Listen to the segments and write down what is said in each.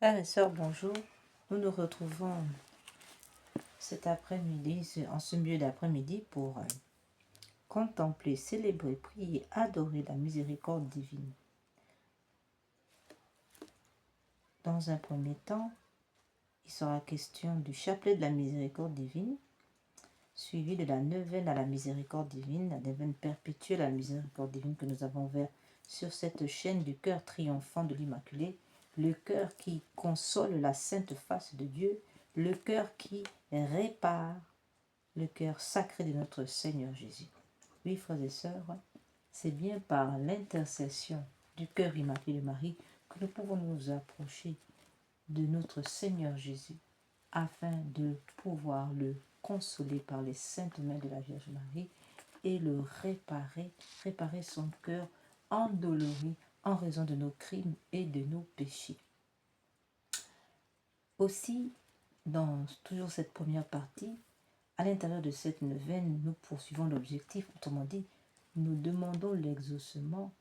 Frères et sœurs, bonjour. Nous nous retrouvons cet après-midi, en ce milieu d'après-midi, pour contempler, célébrer, prier, adorer la miséricorde divine. Dans un premier temps, il sera question du chapelet de la miséricorde divine, suivi de la neuvaine à la miséricorde divine, la neuvaine perpétuelle à la miséricorde divine que nous avons ouvert sur cette chaîne du cœur triomphant de l'Immaculée, le cœur qui console la sainte face de Dieu, le cœur qui répare, le cœur sacré de notre Seigneur Jésus. Oui, frères et sœurs, c'est bien par l'intercession du cœur immaculé de Marie que nous pouvons nous approcher de notre Seigneur Jésus afin de pouvoir le consoler par les saintes mains de la Vierge Marie et le réparer son cœur endolori en raison de nos crimes et de nos péchés. Aussi, dans toujours cette première partie, à l'intérieur de cette neuvaine, nous poursuivons l'objectif, autrement dit, nous demandons l'exaucement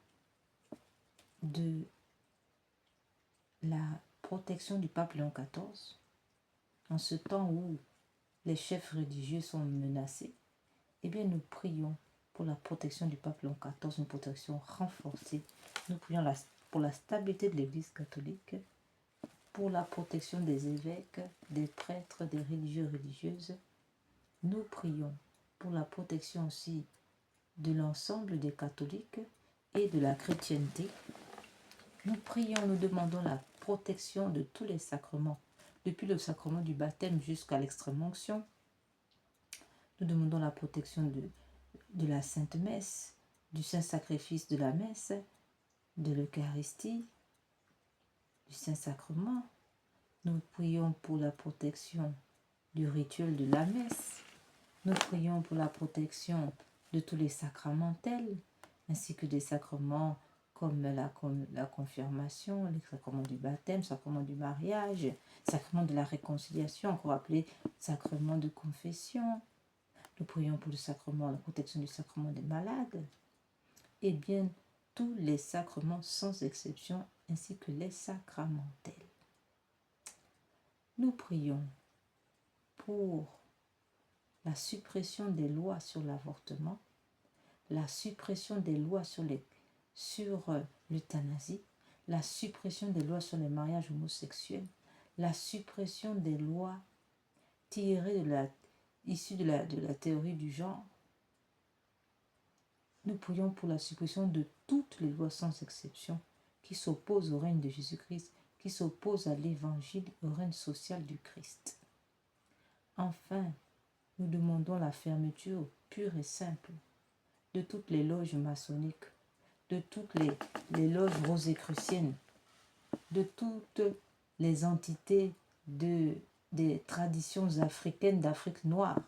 de la protection du pape Léon XIV en ce temps où les chefs religieux sont menacés. Eh bien, nous prions pour la protection du pape Léon XIV, une protection renforcée. Nous prions pour la stabilité de l'Église catholique, pour la protection des évêques, des prêtres, des religieux et religieuses. Nous prions pour la protection aussi de l'ensemble des catholiques et de la chrétienté. Nous prions, nous demandons la protection de tous les sacrements, depuis le sacrement du baptême jusqu'à l'extrême onction. Nous demandons la protection de la Sainte Messe, du Saint Sacrifice de la Messe, de l'Eucharistie, du Saint-Sacrement. Nous prions pour la protection du rituel de la messe. Nous prions pour la protection de tous les sacramentels, ainsi que des sacrements comme la confirmation, le sacrement du baptême, le sacrement du mariage, le sacrement de la réconciliation, encore appelé sacrement de confession. Nous prions pour la protection du sacrement des malades, et bien tous les sacrements sans exception, ainsi que les sacramentels. Nous prions pour la suppression des lois sur l'avortement, la suppression des lois sur l'euthanasie, la suppression des lois sur les mariages homosexuels, la suppression des lois tirées issues de la théorie du genre. Nous prions pour la suppression de toutes les lois sans exception qui s'opposent au règne de Jésus-Christ, qui s'opposent à l'évangile, au règne social du Christ. Enfin, nous demandons la fermeture pure et simple de toutes les loges maçonniques, de toutes les loges rosicruciennes, de toutes les entités des traditions africaines d'Afrique noire,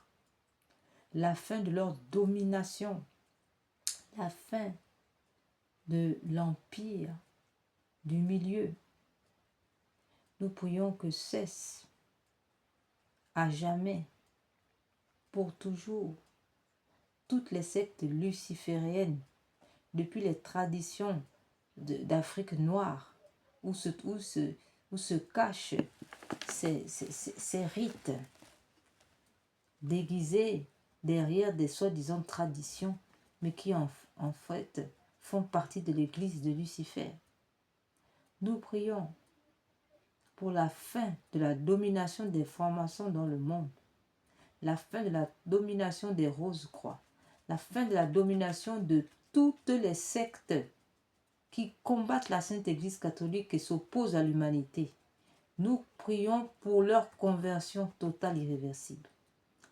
la fin de leur domination, la fin de l'empire du milieu. Nous prions que cesse à jamais, pour toujours, toutes les sectes lucifériennes, depuis les traditions d'Afrique noire, où se cachent ces rites déguisés derrière des soi-disant traditions, mais qui en fait font partie de l'église de Lucifer. Nous prions pour la fin de la domination des francs-maçons dans le monde, la fin de la domination des Rose-Croix, la fin de la domination de toutes les sectes qui combattent la Sainte Église catholique et s'opposent à l'humanité. Nous prions pour leur conversion totale irréversible,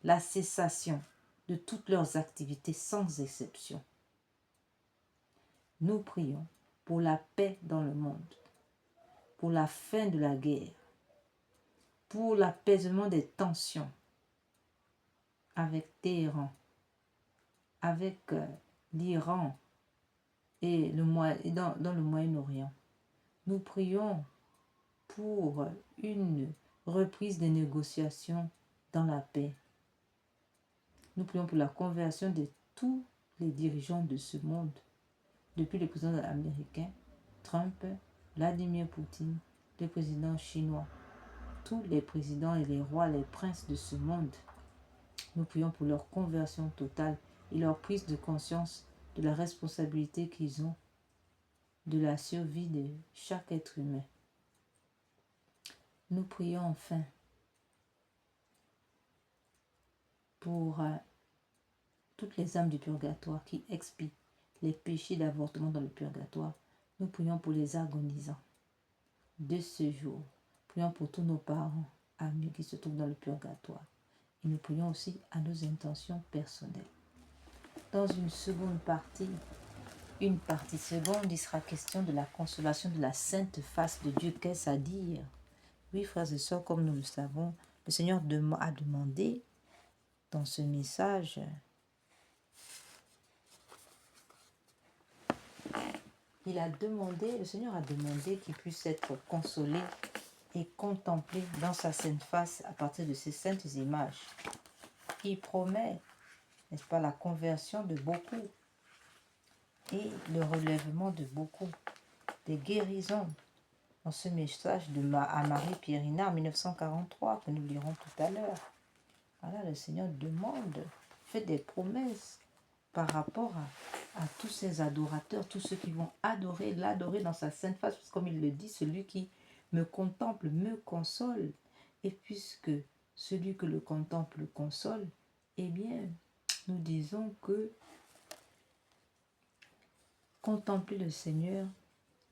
la cessation de toutes leurs activités sans exception. Nous prions pour la paix dans le monde, pour la fin de la guerre, pour l'apaisement des tensions avec Téhéran, avec l'Iran et dans le Moyen-Orient. Nous prions pour une reprise des négociations dans la paix. Nous prions pour la conversion de tous les dirigeants de ce monde, depuis le président américain, Trump, Vladimir Poutine, les présidents chinois, tous les présidents et les rois, les princes de ce monde. Nous prions pour leur conversion totale et leur prise de conscience de la responsabilité qu'ils ont de la survie de chaque être humain. Nous prions enfin pour toutes les âmes du purgatoire qui expient les péchés d'avortement dans le purgatoire. Nous prions pour les agonisants de ce jour. Prions pour tous nos parents, amis qui se trouvent dans le purgatoire. Et nous prions aussi à nos intentions personnelles. Dans une seconde partie, une partie seconde, il sera question de la consolation de la sainte face de Dieu. Qu'est-ce à dire? Oui, frères et sœurs, comme nous le savons, le Seigneur a demandé dans ce message, le Seigneur a demandé qu'il puisse être consolé et contemplé dans sa sainte face à partir de ces saintes images. Il promet, n'est-ce pas, la conversion de beaucoup et le relèvement de beaucoup, des guérisons. Dans ce message à Marie-Pierrina en 1943 que nous lirons tout à l'heure. Voilà, le Seigneur demande, fait des promesses par rapport à tous ces adorateurs, tous ceux qui vont l'adorer dans sa sainte face, parce que comme il le dit, celui qui me contemple me console. Et puisque celui que le contemple console, eh bien, nous disons que contempler le Seigneur,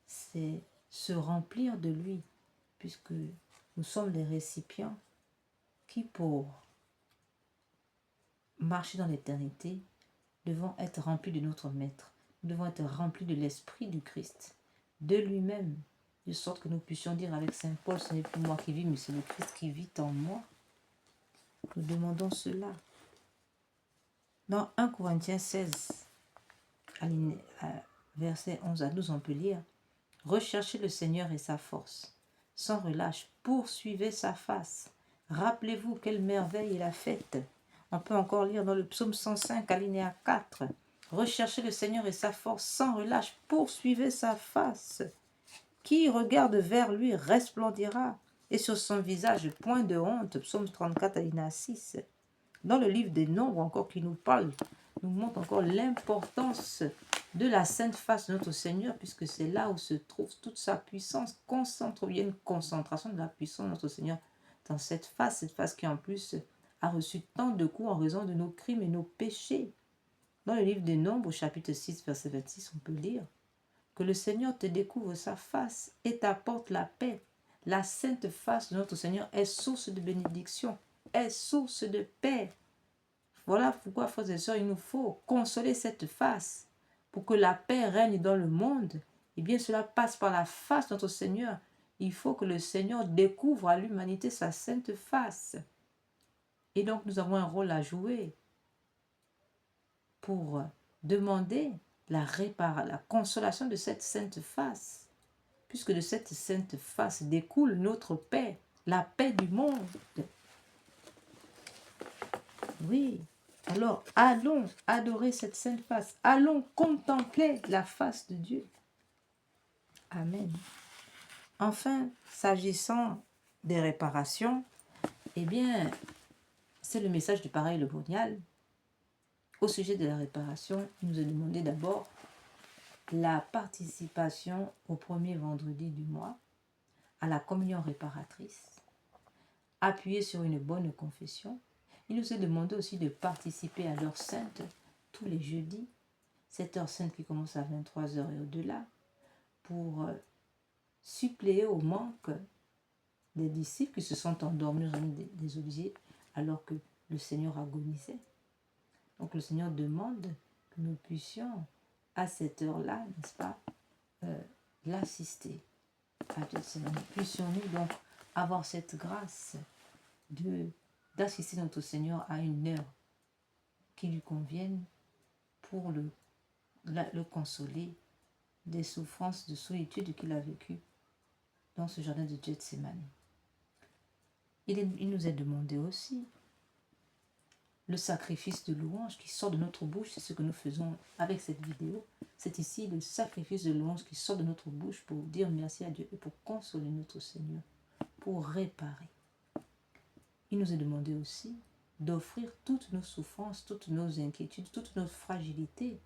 c'est se remplir de lui, puisque nous sommes les récipients qui, pour marcher dans l'éternité, devons être remplis de notre Maître. Nous devons être remplis de l'Esprit du Christ, de lui-même, de sorte que nous puissions dire avec Saint Paul, ce n'est plus moi qui vis, mais c'est le Christ qui vit en moi. Nous demandons cela. Dans 1 Corinthiens 16, versets 11 à 12, on peut lire « Recherchez le Seigneur et sa force. Sans relâche, poursuivez sa face. Rappelez-vous quelle merveille il a faite. » On peut encore lire dans le psaume 105, alinéa 4. « Recherchez le Seigneur et sa force. Sans relâche, poursuivez sa face. Qui regarde vers lui resplendira. Et sur son visage, point de honte. » Psaume 34, alinéa 6. Dans le livre des Nombres, encore qui nous parle, nous montre encore l'importance de la sainte face de notre Seigneur, puisque c'est là où se trouve toute sa puissance. Il y a une concentration de la puissance de notre Seigneur dans cette face qui en plus a reçu tant de coups en raison de nos crimes et nos péchés. Dans le livre des Nombres, au chapitre 6, verset 26, on peut lire que le Seigneur te découvre sa face et t'apporte la paix. La sainte face de notre Seigneur est source de bénédiction, est source de paix. Voilà pourquoi, frères et sœurs, il nous faut consoler cette face pour que la paix règne dans le monde. Eh bien, cela passe par la face de notre Seigneur. Il faut que le Seigneur découvre à l'humanité sa sainte face. Et donc, nous avons un rôle à jouer pour demander la consolation de cette sainte face, puisque de cette sainte face découle notre paix, la paix du monde. Oui. Alors, allons adorer cette sainte face. Allons contempler la face de Dieu. Amen. Enfin, s'agissant des réparations, eh bien, c'est le message du pareil le monial. Au sujet de la réparation, il nous a demandé d'abord la participation au premier vendredi du mois à la communion réparatrice, appuyée sur une bonne confession. Il nous est demandé aussi de participer à l'heure sainte tous les jeudis, cette heure sainte qui commence à 23h et au-delà, pour suppléer au manque des disciples qui se sont endormis des Oliviers alors que le Seigneur agonisait. Donc le Seigneur demande que nous puissions à cette heure-là, n'est-ce pas, l'assister. Puissions-nous donc avoir cette grâce d'assister notre Seigneur à une heure qui lui convienne pour le consoler des souffrances de solitude qu'il a vécues dans ce jardin de Gethsémani. Il nous est demandé aussi le sacrifice de louange qui sort de notre bouche. C'est ce que nous faisons avec cette vidéo. C'est ici le sacrifice de louange qui sort de notre bouche pour dire merci à Dieu et pour consoler notre Seigneur, pour réparer. Il nous est demandé aussi d'offrir toutes nos souffrances, toutes nos inquiétudes, toutes nos fragilités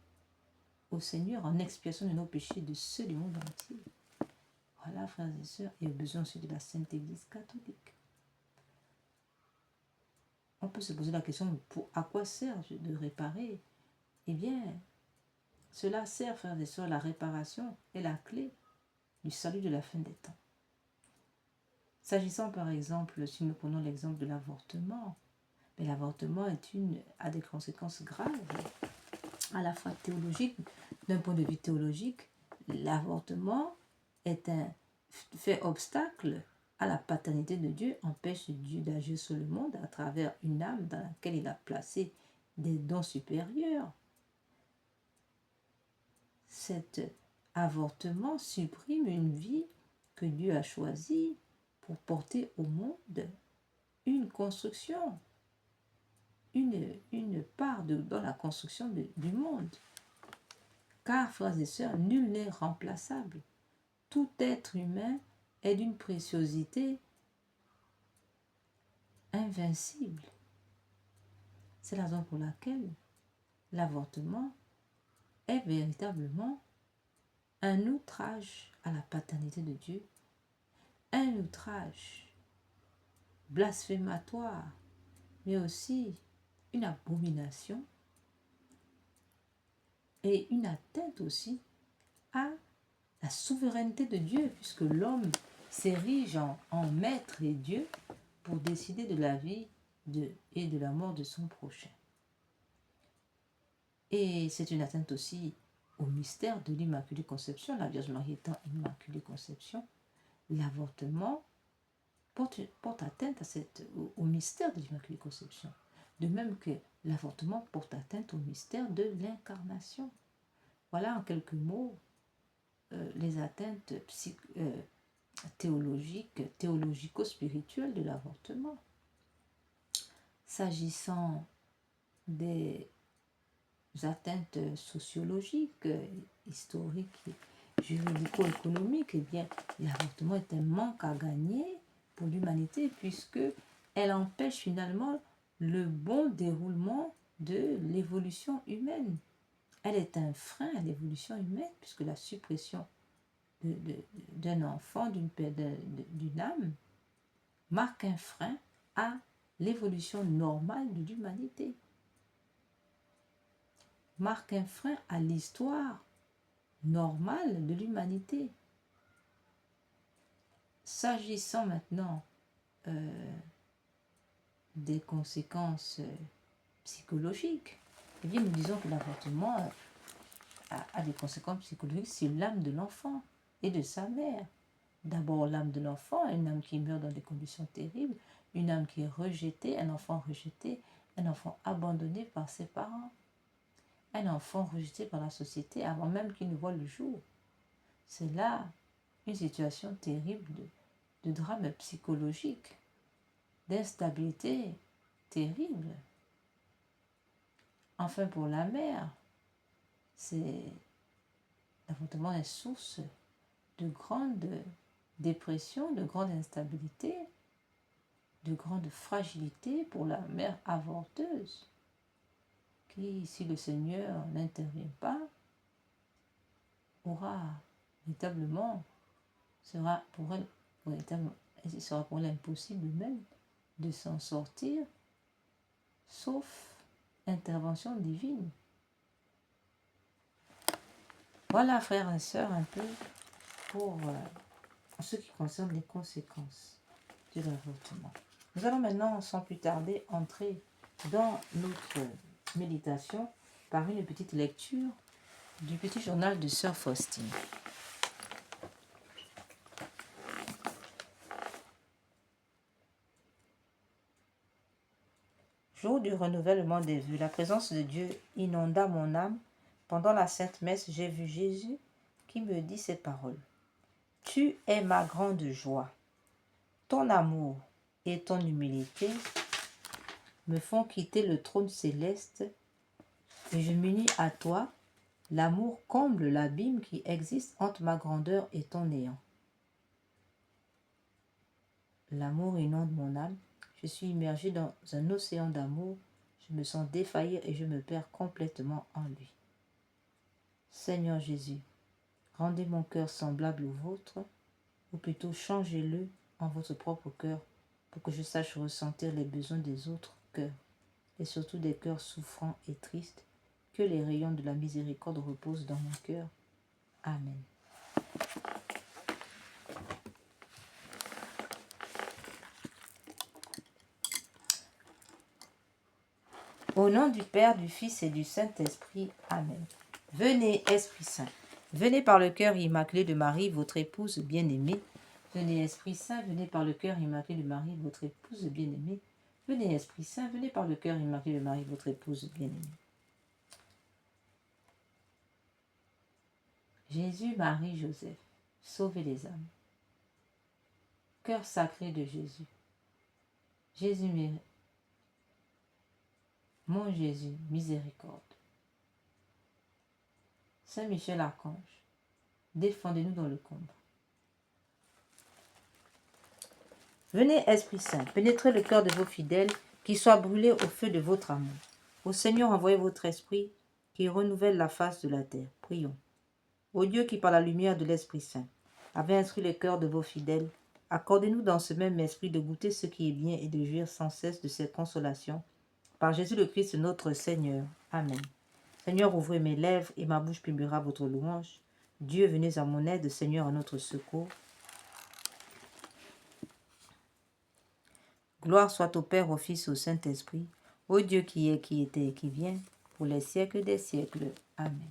au Seigneur en expiation de nos péchés, de ceux du monde entier. Voilà, frères et sœurs, et au besoin aussi de la Sainte Église catholique. On peut se poser la question, à quoi sert de réparer? Eh bien, cela sert, frères et sœurs, la réparation est la clé du salut de la fin des temps. S'agissant par exemple, si nous prenons l'exemple de l'avortement, mais l'avortement a des conséquences graves, à la fois théologiques. D'un point de vue théologique, l'avortement fait obstacle à la paternité de Dieu, empêche Dieu d'agir sur le monde à travers une âme dans laquelle il a placé des dons supérieurs. Cet avortement supprime une vie que Dieu a choisie pour porter au monde une construction, une part dans la construction du monde. Car, frères et sœurs, nul n'est remplaçable. Tout être humain est d'une préciosité invincible. C'est la raison pour laquelle l'avortement est véritablement un outrage à la paternité de Dieu, un outrage blasphématoire, mais aussi une abomination et une atteinte aussi à la souveraineté de Dieu, puisque l'homme s'érige en maître et Dieu pour décider de la vie et de la mort de son prochain. Et c'est une atteinte aussi au mystère de l'Immaculée Conception, la Vierge Marie étant Immaculée Conception. L'avortement porte atteinte au mystère de l'Immaculée Conception. De même que l'avortement porte atteinte au mystère de l'incarnation. Voilà en quelques mots les atteintes théologico-spirituelles de l'avortement. S'agissant des atteintes sociologiques, historiques, juridico-économiques, eh bien, l'avortement est un manque à gagner pour l'humanité puisque elle empêche finalement le bon déroulement de l'évolution humaine. Elle est un frein à l'évolution humaine puisque la suppression d'un enfant, d'une âme, marque un frein à l'évolution normale de l'humanité, marque un frein à l'histoire normale de l'humanité. S'agissant maintenant des conséquences psychologiques, eh bien, nous disons que l'avortement a des conséquences psychologiques sur l'âme de l'enfant et de sa mère. D'abord, l'âme de l'enfant, une âme qui meurt dans des conditions terribles, une âme qui est rejetée, un enfant rejeté, un enfant abandonné par ses parents, un enfant rejeté par la société avant même qu'il ne voie le jour. C'est là une situation terrible de drame psychologique, d'instabilité terrible. Enfin, pour la mère, l'avortement est source de grande dépression, de grande instabilité, de grande fragilité pour la mère avorteuse, qui, si le Seigneur n'intervient pas, sera pour elle impossible même de s'en sortir, sauf intervention divine. Voilà, frères et sœurs, un peu pour ce qui concerne les conséquences de l'avortement. Nous allons maintenant, sans plus tarder, entrer dans notre méditation par une petite lecture du petit journal de Sœur Faustine. Jour du renouvellement des vœux, la présence de Dieu inonda mon âme. Pendant la Sainte Messe, j'ai vu Jésus qui me dit ces paroles. « Tu es ma grande joie. Ton amour et ton humilité me font quitter le trône céleste et je m'unis à toi. L'amour comble l'abîme qui existe entre ma grandeur et ton néant. L'amour inonde mon âme. Je suis immergé dans un océan d'amour. Je me sens défaillir et je me perds complètement en lui. Seigneur Jésus, rendez mon cœur semblable au vôtre, ou plutôt changez-le en votre propre cœur pour que je sache ressentir les besoins des autres cœurs, et surtout des cœurs souffrants et tristes. Que les rayons de la miséricorde reposent dans mon cœur. Amen. Au nom du Père, du Fils et du Saint-Esprit. Amen. Venez, Esprit Saint. Venez par le cœur immaculé de Marie, votre épouse bien-aimée. Venez, Esprit Saint, venez par le cœur immaculé de Marie, votre épouse bien-aimée. Venez, Esprit Saint, venez par le cœur immaculé de Marie, votre épouse bien-aimée. Jésus, Marie, Joseph, sauvez les âmes. Cœur sacré de Jésus. Jésus, mon Jésus, miséricorde. Saint Michel Archange, défendez-nous dans le combat. Venez, Esprit Saint, pénétrez le cœur de vos fidèles, qui soient brûlés au feu de votre amour. Au Seigneur, envoyez votre esprit, qui renouvelle la face de la terre. Prions. Ô Dieu qui, par la lumière de l'Esprit Saint, avez instruit les cœurs de vos fidèles, accordez-nous dans ce même esprit de goûter ce qui est bien et de jouir sans cesse de ses consolations. Par Jésus le Christ, notre Seigneur. Amen. Seigneur, ouvrez mes lèvres et ma bouche publiera votre louange. Dieu, venez à mon aide, Seigneur, à notre secours. Gloire soit au Père, au Fils, au Saint-Esprit, au Dieu qui est, qui était et qui vient, pour les siècles des siècles. Amen.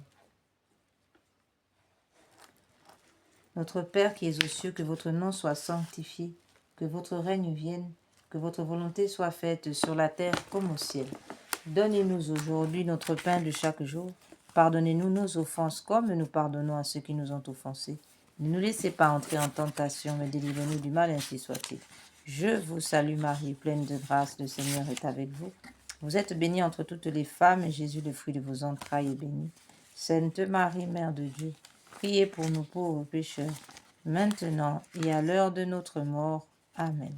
Notre Père qui es aux cieux, que votre nom soit sanctifié, que votre règne vienne, que votre volonté soit faite sur la terre comme au ciel. Donnez-nous aujourd'hui notre pain de chaque jour. Pardonnez-nous nos offenses comme nous pardonnons à ceux qui nous ont offensés. Ne nous laissez pas entrer en tentation, mais délivrez-nous du mal, ainsi soit-il. Je vous salue Marie, pleine de grâce, le Seigneur est avec vous. Vous êtes bénie entre toutes les femmes, et Jésus, le fruit de vos entrailles, est béni. Sainte Marie, Mère de Dieu, priez pour nous pauvres pécheurs, maintenant et à l'heure de notre mort. Amen.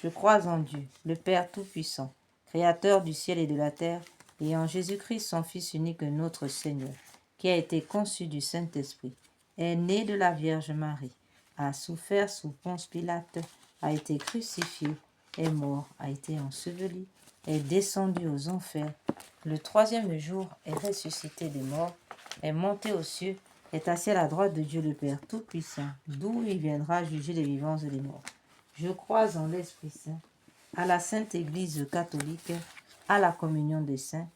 Je crois en Dieu, le Père Tout-Puissant, Créateur du ciel et de la terre, et en Jésus-Christ, son Fils unique, notre Seigneur, qui a été conçu du Saint-Esprit, est né de la Vierge Marie, a souffert sous Ponce Pilate, a été crucifié, est mort, a été enseveli, est descendu aux enfers, le troisième jour est ressuscité des morts, est monté aux cieux, est assis à la droite de Dieu le Père Tout-Puissant, d'où il viendra juger les vivants et les morts. Je crois en l'Esprit Saint, à la Sainte Église catholique, à la communion des saints,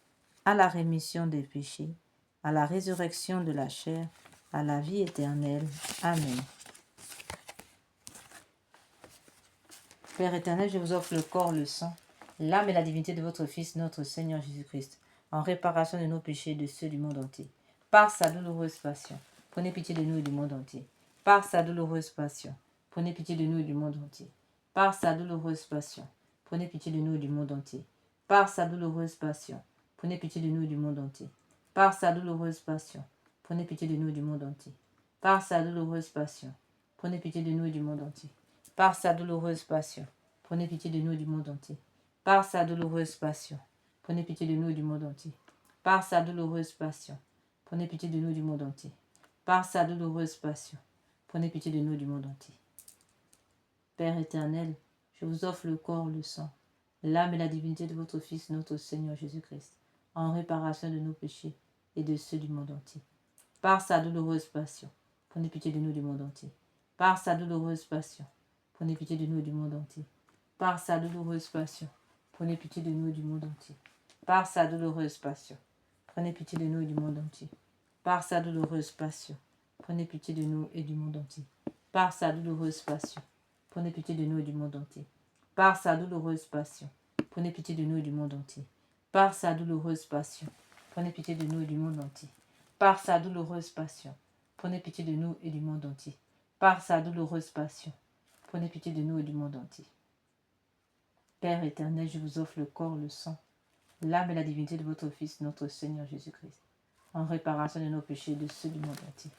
à la rémission des péchés, à la résurrection de la chair, à la vie éternelle. Amen. Père éternel, je vous offre le corps, le sang, l'âme et la divinité de votre Fils, notre Seigneur Jésus-Christ, en réparation de nos péchés et de ceux du monde entier. Par sa douloureuse passion, prenez pitié de nous et du monde entier. Par sa douloureuse passion, prenez pitié de nous et du monde entier. Par sa douloureuse passion, prenez pitié de nous et du monde entier. Par sa douloureuse passion, prenez pitié de nous et du monde entier. Par sa douloureuse passion, prenez pitié de nous et du monde entier. Par sa douloureuse passion, prenez pitié de nous et du monde entier. Par sa douloureuse passion, prenez pitié de nous et du monde entier. Par sa douloureuse passion, prenez pitié de nous et du monde entier. Par sa douloureuse passion, prenez pitié de nous et du monde entier. Par sa douloureuse passion, prenez pitié de nous et du monde entier. Père éternel, je vous offre le corps, le sang, l'âme et la divinité de votre Fils, notre Seigneur Jésus-Christ, en réparation de nos péchés et de ceux du monde entier. Par sa douloureuse passion, prenez pitié de nous et du monde entier. Par sa douloureuse passion, prenez pitié de nous et du monde entier. Par sa douloureuse passion, prenez pitié de nous et du monde entier. Par sa douloureuse passion, prenez pitié de nous et du monde entier. Par sa douloureuse passion, prenez pitié de nous et du monde entier. Par sa douloureuse passion, prenez pitié de nous et du monde entier. Par sa douloureuse passion, prenez pitié de nous et du monde entier. Par sa douloureuse passion, prenez pitié de nous et du monde entier. Par sa douloureuse passion, prenez pitié de nous et du monde entier. par sa douloureuse passion. Prenez pitié de nous et du monde entier. Père éternel, je vous offre le corps, le sang, l'âme et la divinité de votre Fils, notre Seigneur Jésus-Christ, en réparation de nos péchés et de ceux du monde entier.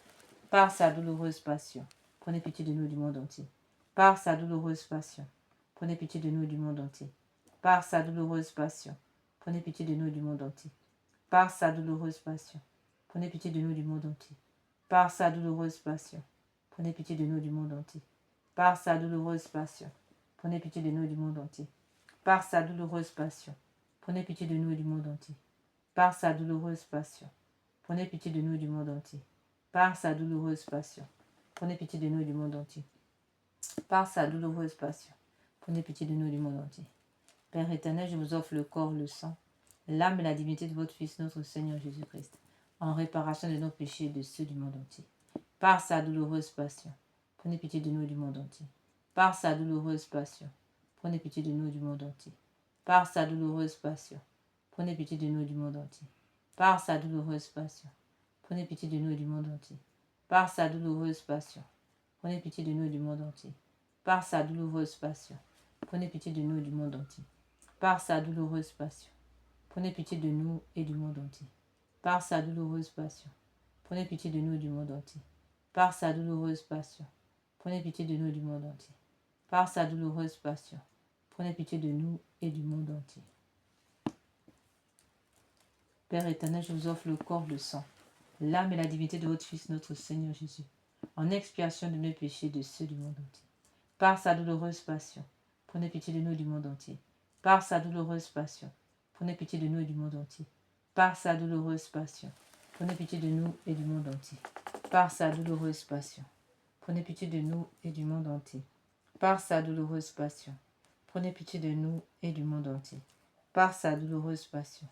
Par sa douloureuse passion, prenez pitié de nous et du monde entier. Par sa douloureuse passion, prenez pitié de nous et du monde entier. Par sa douloureuse passion, prenez pitié de nous et du monde entier. Par sa douloureuse passion, prenez pitié de nous et du monde entier. Par sa douloureuse passion, prenez pitié de nous et du monde entier. Par sa douloureuse passion, prenez pitié de nous et du monde entier. Par sa douloureuse passion, prenez pitié de nous et du monde entier. Par sa douloureuse passion, prenez pitié de nous et du monde entier. Par sa douloureuse passion, prenez pitié de nous et du monde entier. Par sa douloureuse passion, prenez pitié de nous et du monde entier. Père éternel, je vous offre le corps, le sang, l'âme et la divinité de votre Fils, notre Seigneur Jésus-Christ, en réparation de nos péchés et de ceux du monde entier. Par sa douloureuse passion, prenez pitié de nous et du monde entier. Par sa douloureuse passion, prenez pitié de nous et du monde entier. Par sa douloureuse passion, prenez pitié de nous et du monde entier. Par sa douloureuse passion, prenez pitié de nous et du monde entier. Par sa douloureuse passion, prenez pitié de nous et du monde entier. Par sa douloureuse passion, prenez pitié de nous et du monde entier. Par sa douloureuse passion, prenez pitié de nous et du monde entier. Par sa douloureuse passion, prenez pitié de nous et du monde entier. Par sa douloureuse passion, prenez pitié de nous et du monde entier. Par sa douloureuse passion, prenez pitié de nous et du monde entier. Père éternel, je vous offre le corps, le sang, l'âme et la divinité de votre Fils, notre Seigneur Jésus, en expiation de mes péchés et de ceux du monde entier. Par sa douloureuse passion, prenez pitié de nous et du monde entier. Par sa douloureuse passion, prenez pitié de nous et du monde entier. Par sa douloureuse passion, prenez pitié de nous et du monde entier. Par sa douloureuse passion, prenez pitié de nous et du monde entier. Par sa douloureuse passion, prenez pitié de nous et du monde entier. Par sa douloureuse passion,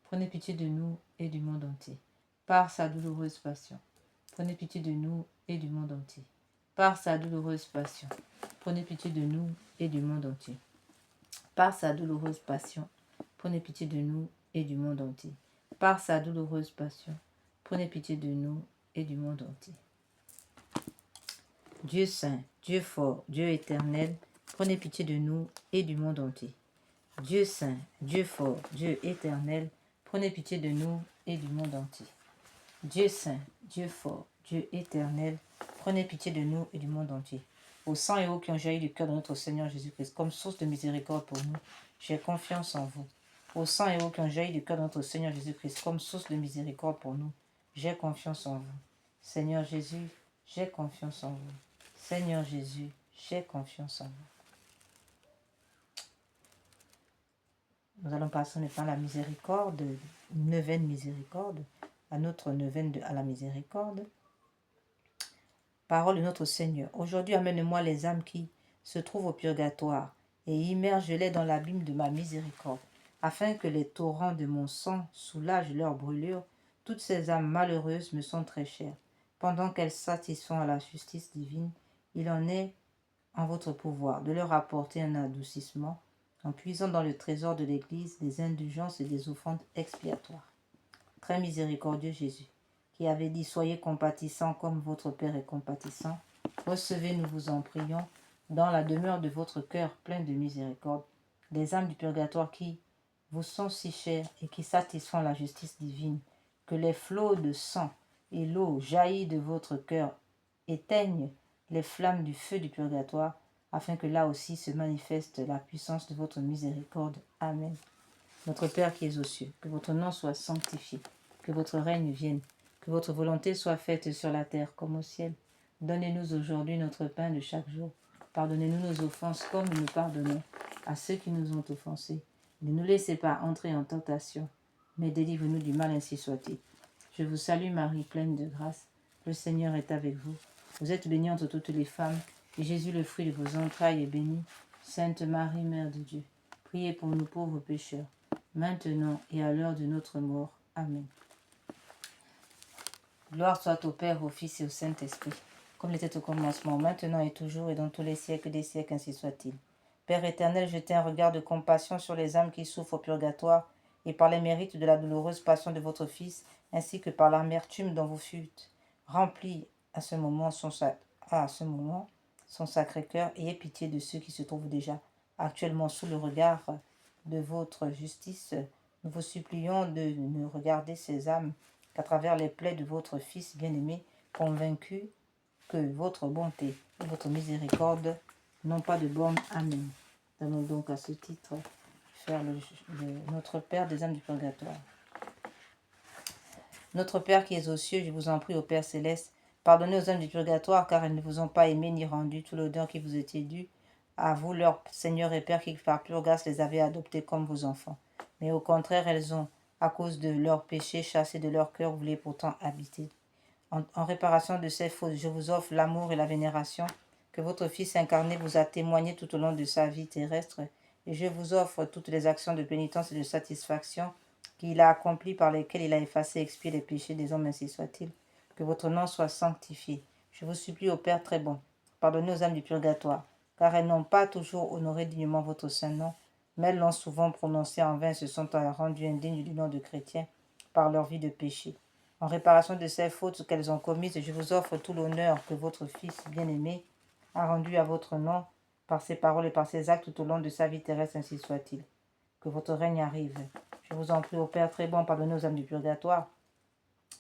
prenez pitié de nous et du monde entier. Par sa douloureuse passion, prenez pitié de nous et du monde entier. Par sa douloureuse passion, prenez pitié de nous et du monde entier. Par sa douloureuse passion, prenez pitié de nous et du monde entier. Par sa douloureuse passion, prenez pitié de nous et du monde entier. Dieu saint, Dieu fort, Dieu éternel, prenez pitié de nous et du monde entier. Dieu saint, Dieu fort, Dieu éternel, prenez pitié de nous et du monde entier. Dieu saint, Dieu fort, Dieu éternel, prenez pitié de nous et du monde entier. Au sang et eau qui ont jailli du cœur de notre Seigneur Jésus-Christ, comme source de miséricorde pour nous, j'ai confiance en vous. Au sang et eau qui ont jailli du cœur de notre Seigneur Jésus-Christ, comme source de miséricorde pour nous, j'ai confiance en vous. Seigneur Jésus, j'ai confiance en vous. Seigneur Jésus, j'ai confiance en vous. Nous allons passer maintenant à la miséricorde, neuvaine miséricorde, à notre neuvaine à la miséricorde. Parole de notre Seigneur. Aujourd'hui, amène-moi les âmes qui se trouvent au purgatoire et immerge-les dans l'abîme de ma miséricorde, afin que les torrents de mon sang soulagent leur brûlure. Toutes ces âmes malheureuses me sont très chères. Pendant qu'elles satisfont à la justice divine, il en est en votre pouvoir de leur apporter un adoucissement en puisant dans le trésor de l'Église des indulgences et des offrandes expiatoires. Très miséricordieux Jésus, qui avait dit « Soyez compatissants comme votre Père est compatissant », recevez, nous vous en prions, dans la demeure de votre cœur plein de miséricorde, les âmes du purgatoire qui vous sont si chères et qui satisfont la justice divine, que les flots de sang et l'eau jaillie de votre cœur éteignent les flammes du feu du purgatoire, afin que là aussi se manifeste la puissance de votre miséricorde. Amen. Notre Père qui es aux cieux, que votre nom soit sanctifié, que votre règne vienne, que votre volonté soit faite sur la terre comme au ciel. Donnez-nous aujourd'hui notre pain de chaque jour. Pardonnez-nous nos offenses comme nous pardonnons à ceux qui nous ont offensés. Ne nous laissez pas entrer en tentation, mais délivre-nous du mal, ainsi soit-il. Je vous salue Marie, pleine de grâce. Le Seigneur est avec vous. Vous êtes bénie entre toutes les femmes, et Jésus, le fruit de vos entrailles, est béni. Sainte Marie, Mère de Dieu, priez pour nous pauvres pécheurs, maintenant et à l'heure de notre mort. Amen. Gloire soit au Père, au Fils et au Saint-Esprit, comme il était au commencement, maintenant et toujours, et dans tous les siècles des siècles, ainsi soit-il. Père éternel, jetez un regard de compassion sur les âmes qui souffrent au purgatoire, et par les mérites de la douloureuse passion de votre Fils, ainsi que par l'amertume dont vous fûtes remplis à ce moment, à ce moment son Sacré-Cœur. Ayez pitié de ceux qui se trouvent déjà actuellement sous le regard de votre justice. Nous vous supplions de ne regarder ces âmes qu'à travers les plaies de votre Fils bien-aimé, convaincu que votre bonté et votre miséricorde n'ont pas de borne. Amen. Nous allons donc à ce titre faire Notre Père des âmes du purgatoire. Notre Père qui es aux cieux, je vous en prie, au Père céleste, pardonnez aux âmes du purgatoire, car elles ne vous ont pas aimé ni rendu tout l'honneur qui vous était dû. À vous, leur Seigneur et Père, qui par pure grâce les avez adoptés comme vos enfants. Mais au contraire, elles ont, à cause de leurs péchés, chassé de leur cœur, voulu pourtant habiter. En réparation de ces fautes, je vous offre l'amour et la vénération que votre Fils incarné vous a témoigné tout au long de sa vie terrestre, et je vous offre toutes les actions de pénitence et de satisfaction qu'il a accomplies par lesquelles il a effacé et expié les péchés des hommes, ainsi soit-il. Que votre nom soit sanctifié. Je vous supplie, ô Père très bon, pardonnez aux âmes du purgatoire, car elles n'ont pas toujours honoré dignement votre saint nom, mais elles l'ont souvent prononcé en vain et se sont rendues indignes du nom de chrétiens par leur vie de péché. En réparation de ces fautes qu'elles ont commises, je vous offre tout l'honneur que votre Fils bien-aimé a rendu à votre nom par ses paroles et par ses actes tout au long de sa vie terrestre, ainsi soit-il. Que votre règne arrive. Je vous en prie, ô Père très bon, pardonnez aux âmes du purgatoire,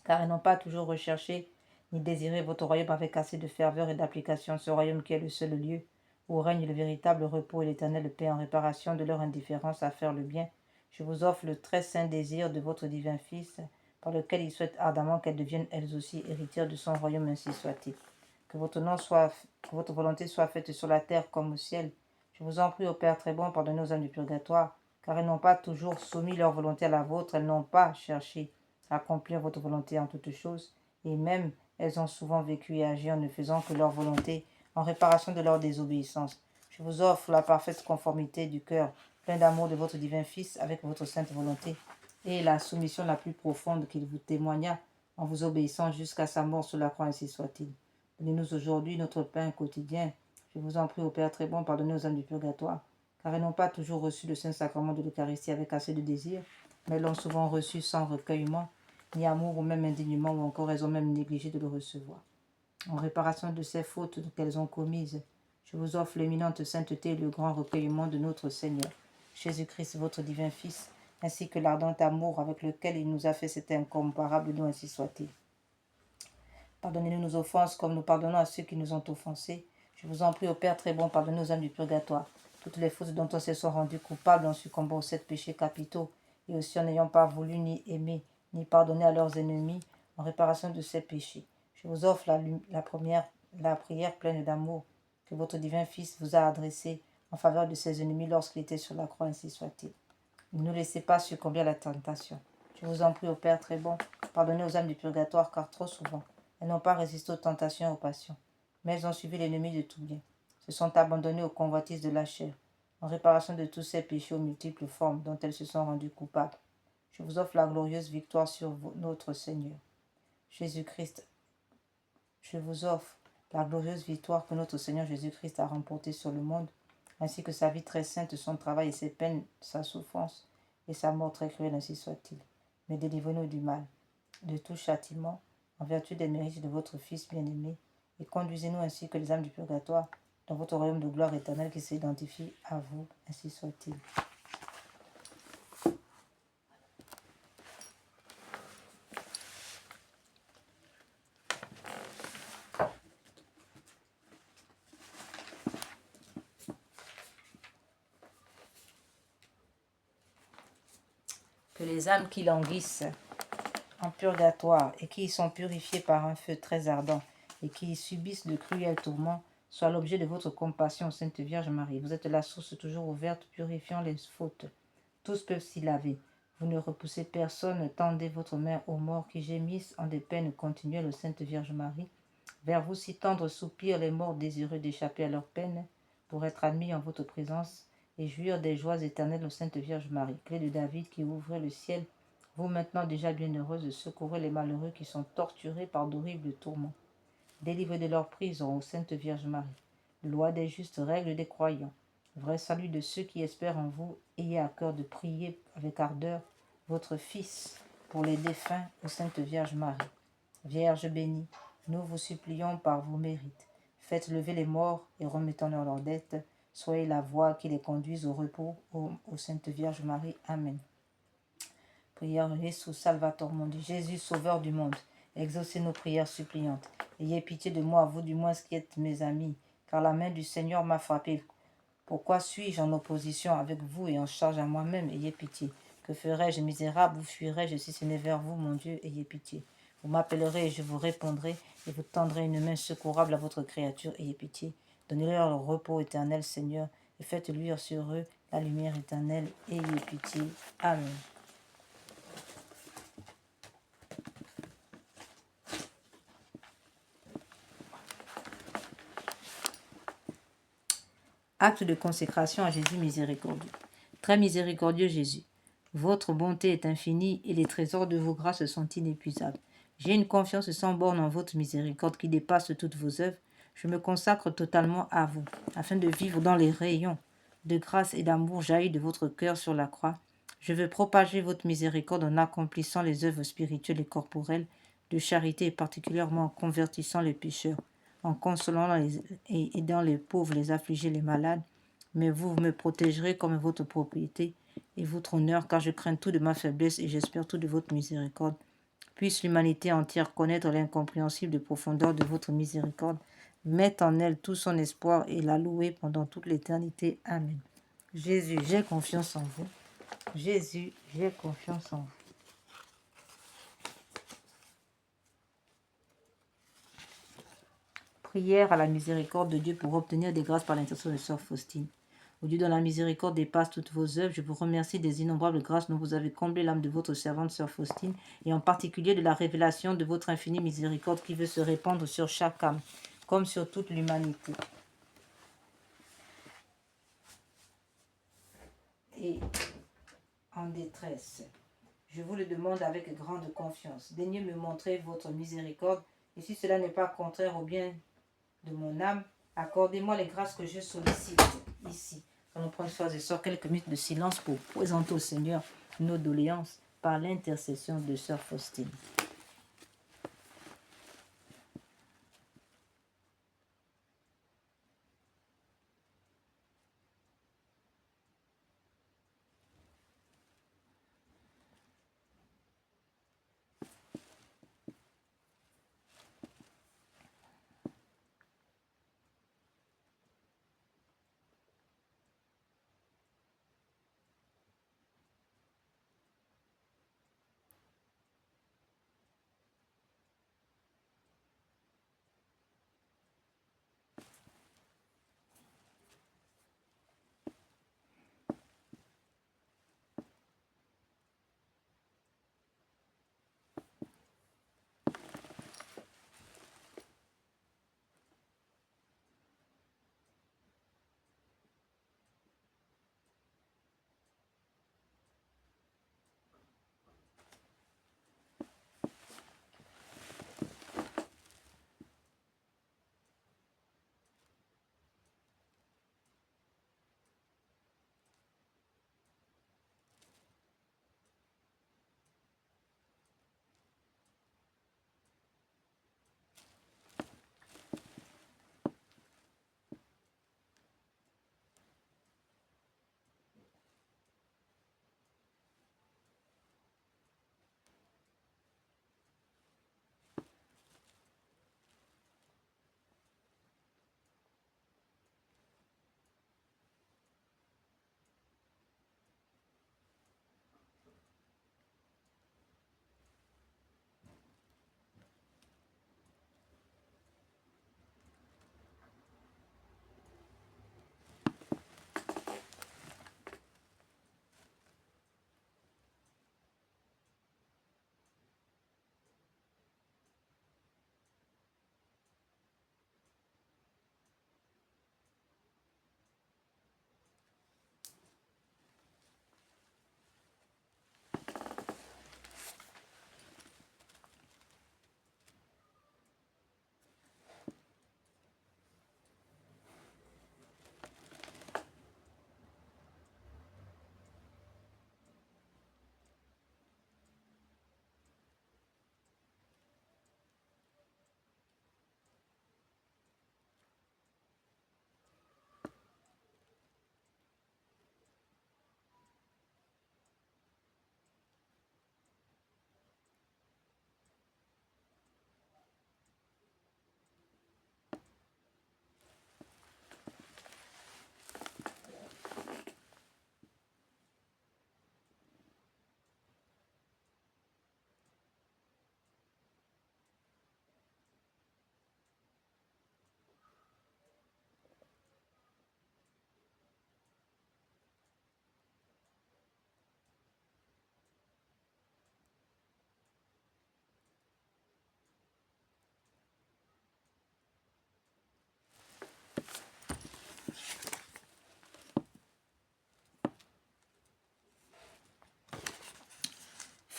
car elles n'ont pas toujours recherché ni désiré votre royaume avec assez de ferveur et d'application, ce royaume qui est le seul lieu où règne le véritable repos et l'éternelle paix. En réparation de leur indifférence à faire le bien, je vous offre le très saint désir de votre divin Fils, par lequel il souhaite ardemment qu'elles deviennent elles aussi héritières de son royaume, ainsi soit-il. Que votre volonté soit faite sur la terre comme au ciel. Je vous en prie, ô Père très bon, pardonnez aux âmes du purgatoire, car elles n'ont pas toujours soumis leur volonté à la vôtre, elles n'ont pas cherché à accomplir votre volonté en toutes choses, et même elles ont souvent vécu et agi en ne faisant que leur volonté, en réparation de leur désobéissance. Je vous offre la parfaite conformité du cœur, plein d'amour de votre divin Fils, avec votre sainte volonté, et la soumission la plus profonde qu'il vous témoigna en vous obéissant jusqu'à sa mort sur la croix, ainsi soit-il. Donnez-nous aujourd'hui notre pain quotidien. Je vous en prie, ô Père très bon, pardonnez aux âmes du purgatoire, car elles n'ont pas toujours reçu le saint sacrement de l'Eucharistie avec assez de désir, mais l'ont souvent reçu sans recueillement, ni amour, ou même indignement, ou encore elles ont même négligé de le recevoir. En réparation de ces fautes qu'elles ont commises, je vous offre l'éminente sainteté et le grand recueillement de notre Seigneur, Jésus-Christ, votre divin Fils, ainsi que l'ardent amour avec lequel il nous a fait cet incomparable don, ainsi soit-il. Pardonnez-nous nos offenses comme nous pardonnons à ceux qui nous ont offensés. Je vous en prie, ô Père très bon, pardonnez aux âmes du purgatoire toutes les fautes dont elles se sont rendues coupables en succombant aux 7 péchés capitaux, et aussi en n'ayant pas voulu ni aimer, ni pardonner à leurs ennemis, en réparation de ces péchés. Je vous offre la prière pleine d'amour que votre divin Fils vous a adressée en faveur de ses ennemis lorsqu'il était sur la croix, ainsi soit-il. Ne nous laissez pas succomber à la tentation. Je vous en prie, ô Père très bon, pardonnez aux âmes du purgatoire, car trop souvent, elles n'ont pas résisté aux tentations et aux passions, mais elles ont suivi l'ennemi de tout bien, se sont abandonnées aux convoitises de la chair, en réparation de tous ces péchés aux multiples formes dont elles se sont rendues coupables. Je vous offre la glorieuse victoire sur notre Seigneur. Jésus-Christ, je vous offre la glorieuse victoire que notre Seigneur Jésus-Christ a remportée sur le monde, ainsi que sa vie très sainte, son travail et ses peines, sa souffrance et sa mort très cruelle, ainsi soit-il. Mais délivrez-nous du mal, de tout châtiment, en vertu des mérites de votre Fils bien-aimé, et conduisez-nous ainsi que les âmes du purgatoire dans votre royaume de gloire éternelle qui s'identifie à vous, ainsi soit-il. Que les âmes qui languissent en purgatoire et qui y sont purifiées par un feu très ardent et qui y subissent de cruels tourments soient l'objet de votre compassion, Sainte Vierge Marie. Vous êtes la source toujours ouverte, purifiant les fautes. Tous peuvent s'y laver. Vous ne repoussez personne, tendez votre main aux morts qui gémissent en des peines continuelles, Sainte Vierge Marie. Vers vous si tendre soupirent les morts désireux d'échapper à leurs peines pour être admis en votre présence et jouir des joies éternelles, Sainte Vierge Marie. Clé de David qui ouvrez le ciel, vous maintenant déjà bienheureuse, secourez les malheureux qui sont torturés par d'horribles tourments. Délivrez de leur prison, ô Sainte Vierge Marie. Loi des justes, règles des croyants. Vrai salut de ceux qui espèrent en vous, ayez à cœur de prier avec ardeur votre Fils pour les défunts, ô Sainte Vierge Marie. Vierge bénie, nous vous supplions par vos mérites. Faites lever les morts et remettons-leur leurs dettes. Soyez la voie qui les conduise au repos, ô Sainte Vierge Marie. Amen. Prière Jésus Salvator mon Dieu, Jésus Sauveur du monde, exaucez nos prières suppliantes. Ayez pitié de moi, vous du moins qui êtes mes amis, car la main du Seigneur m'a frappé. Pourquoi suis-je en opposition avec vous et en charge à moi-même? Ayez pitié. Que ferais-je misérable? Où fuirais-je si ce n'est vers vous, mon Dieu? Ayez pitié. Vous m'appellerez et je vous répondrai, et vous tendrez une main secourable à votre créature. Ayez pitié. Donnez-leur le repos éternel, Seigneur, et faites luire sur eux la lumière éternelle. Ayez pitié. Amen. Acte de consécration à Jésus miséricordieux. Très miséricordieux Jésus, votre bonté est infinie et les trésors de vos grâces sont inépuisables. J'ai une confiance sans borne en votre miséricorde qui dépasse toutes vos œuvres. Je me consacre totalement à vous, afin de vivre dans les rayons de grâce et d'amour jaillis de votre cœur sur la croix. Je veux propager votre miséricorde en accomplissant les œuvres spirituelles et corporelles de charité et particulièrement en convertissant les pécheurs, en consolant et aidant les pauvres, les affligés, les malades. Mais vous me protégerez comme votre propriété et votre honneur, car je crains tout de ma faiblesse et j'espère tout de votre miséricorde. Puisse l'humanité entière connaître l'incompréhensible profondeur de votre miséricorde, mettre en elle tout son espoir et la louer pendant toute l'éternité. Amen. Jésus, j'ai confiance en vous. Jésus, j'ai confiance en vous. Prière à la miséricorde de Dieu pour obtenir des grâces par l'intercession de Sœur Faustine. Au Dieu dont la miséricorde dépasse toutes vos œuvres, je vous remercie des innombrables grâces dont vous avez comblé l'âme de votre servante Sœur Faustine, et en particulier de la révélation de votre infinie miséricorde qui veut se répandre sur chaque âme, comme sur toute l'humanité. Et en détresse, je vous le demande avec grande confiance. Daignez me montrer votre miséricorde, et si cela n'est pas contraire au bien de mon âme, accordez-moi les grâces que je sollicite ici. Nous prenons frères et sœurs quelques minutes de silence pour présenter au Seigneur nos doléances par l'intercession de Sœur Faustine.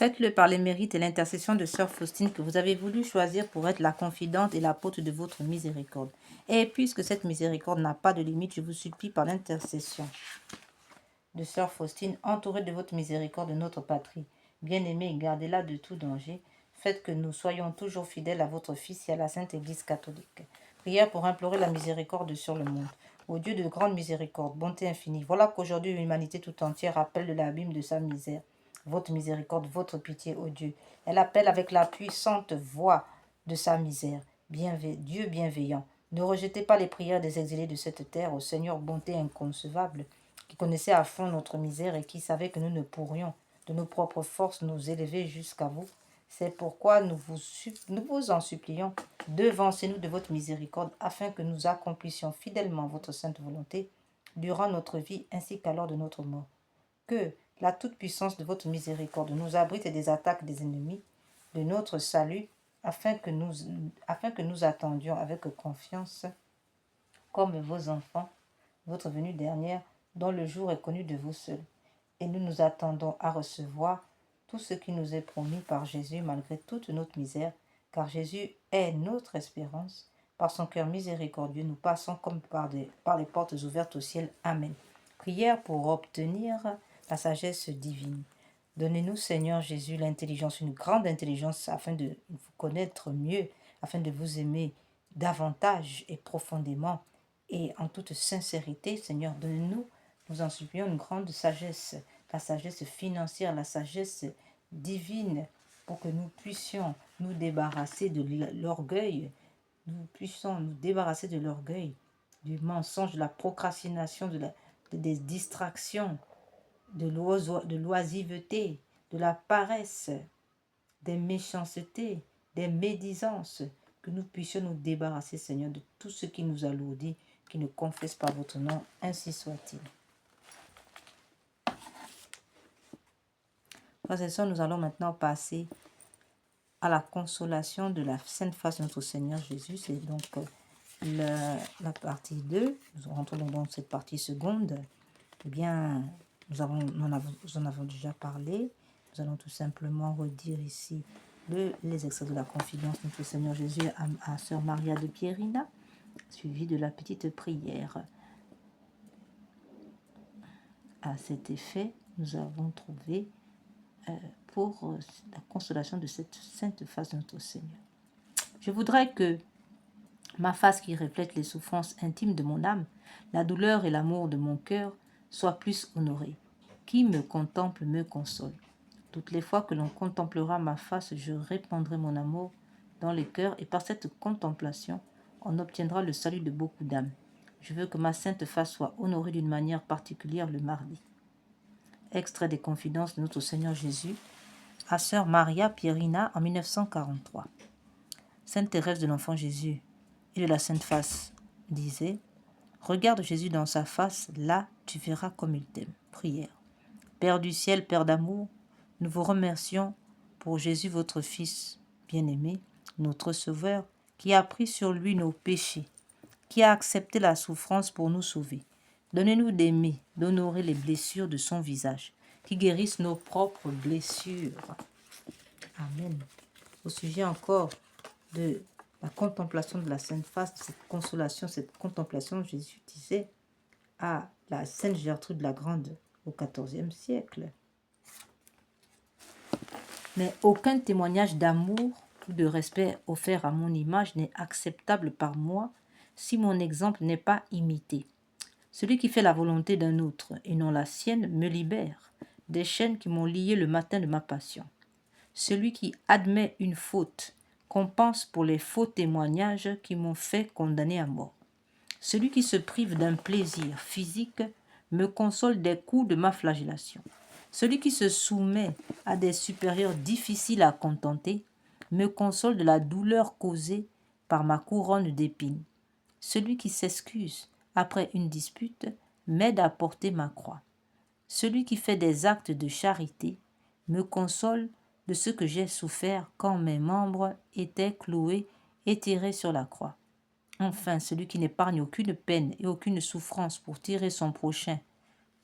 Faites-le par les mérites et l'intercession de sœur Faustine que vous avez voulu choisir pour être la confidente et l'apôtre de votre miséricorde. Et puisque cette miséricorde n'a pas de limite, je vous supplie par l'intercession de sœur Faustine, entourée de votre miséricorde de notre patrie. Bien-aimée, gardez-la de tout danger. Faites que nous soyons toujours fidèles à votre Fils et à la Sainte Église catholique. Prière pour implorer la miséricorde sur le monde. Ô Dieu de grande miséricorde, bonté infinie, voilà qu'aujourd'hui l'humanité tout entière appelle de l'abîme de sa misère. Votre miséricorde, votre pitié, ô Dieu. Elle appelle avec la puissante voix de sa misère. Dieu bienveillant, ne rejetez pas les prières des exilés de cette terre, ô Seigneur, bonté inconcevable, qui connaissait à fond notre misère et qui savait que nous ne pourrions de nos propres forces nous élever jusqu'à vous. C'est pourquoi nous vous en supplions, devancez-nous de votre miséricorde, afin que nous accomplissions fidèlement votre sainte volonté durant notre vie ainsi qu'à l'heure de notre mort. Que la toute-puissance de votre miséricorde nous abrite des attaques des ennemis de notre salut, afin que nous attendions avec confiance, comme vos enfants, votre venue dernière, dont le jour est connu de vous seuls. Et nous nous attendons à recevoir tout ce qui nous est promis par Jésus malgré toute notre misère, car Jésus est notre espérance. Par son cœur miséricordieux, nous passons comme par les portes ouvertes au ciel. Amen. Prière pour obtenir la sagesse divine. Donnez-nous, Seigneur Jésus, l'intelligence, une grande intelligence, afin de vous connaître mieux, afin de vous aimer davantage et profondément et en toute sincérité. Seigneur, donnez-nous, nous en supplions, une grande sagesse, la sagesse financière, la sagesse divine, pour que nous puissions nous débarrasser de l'orgueil, du mensonge, de la procrastination, des distractions, de l'oisiveté, de la paresse, des méchancetés, des médisances, que nous puissions nous débarrasser, Seigneur, de tout ce qui nous alourdit, qui ne confesse pas votre nom, ainsi soit-il. Frères et sœurs, nous allons maintenant passer à la consolation de la Sainte Face de notre Seigneur Jésus. C'est donc la partie 2. Nous rentrons donc dans cette partie seconde. Eh bien, nous en avons déjà parlé. Nous allons tout simplement redire ici les extraits de la confidence de notre Seigneur Jésus à Sœur Maria de Pierina, suivi de la petite prière. À cet effet, nous avons trouvé pour la consolation de cette sainte face de notre Seigneur. Je voudrais que ma face qui reflète les souffrances intimes de mon âme, la douleur et l'amour de mon cœur, soit plus honorée. Qui me contemple me console. Toutes les fois que l'on contemplera ma face, je répandrai mon amour dans les cœurs et par cette contemplation, on obtiendra le salut de beaucoup d'âmes. Je veux que ma sainte face soit honorée d'une manière particulière le mardi. Extrait des confidences de notre Seigneur Jésus à Sœur Maria Pierina en 1943. Sainte Thérèse de l'Enfant Jésus et de la Sainte Face disait « Regarde Jésus dans sa face, là tu verras comme il t'aime. » Prière. Père du ciel, Père d'amour, nous vous remercions pour Jésus votre Fils bien-aimé, notre Sauveur, qui a pris sur lui nos péchés, qui a accepté la souffrance pour nous sauver. Donnez-nous d'aimer, d'honorer les blessures de son visage, qui guérissent nos propres blessures. Amen. Au sujet encore de la contemplation de la Sainte Face, de cette consolation, cette contemplation, Jésus disait à la Sainte Gertrude la Grande au XIVe siècle. Mais aucun témoignage d'amour ou de respect offert à mon image n'est acceptable par moi si mon exemple n'est pas imité. Celui qui fait la volonté d'un autre et non la sienne me libère des chaînes qui m'ont lié le matin de ma passion. Celui qui admet une faute compense pour les faux témoignages qui m'ont fait condamner à mort. Celui qui se prive d'un plaisir physique me console des coups de ma flagellation. Celui qui se soumet à des supérieurs difficiles à contenter me console de la douleur causée par ma couronne d'épines. Celui qui s'excuse après une dispute m'aide à porter ma croix. Celui qui fait des actes de charité me console de ce que j'ai souffert quand mes membres étaient cloués et tirés sur la croix. Enfin, celui qui n'épargne aucune peine et aucune souffrance pour tirer son prochain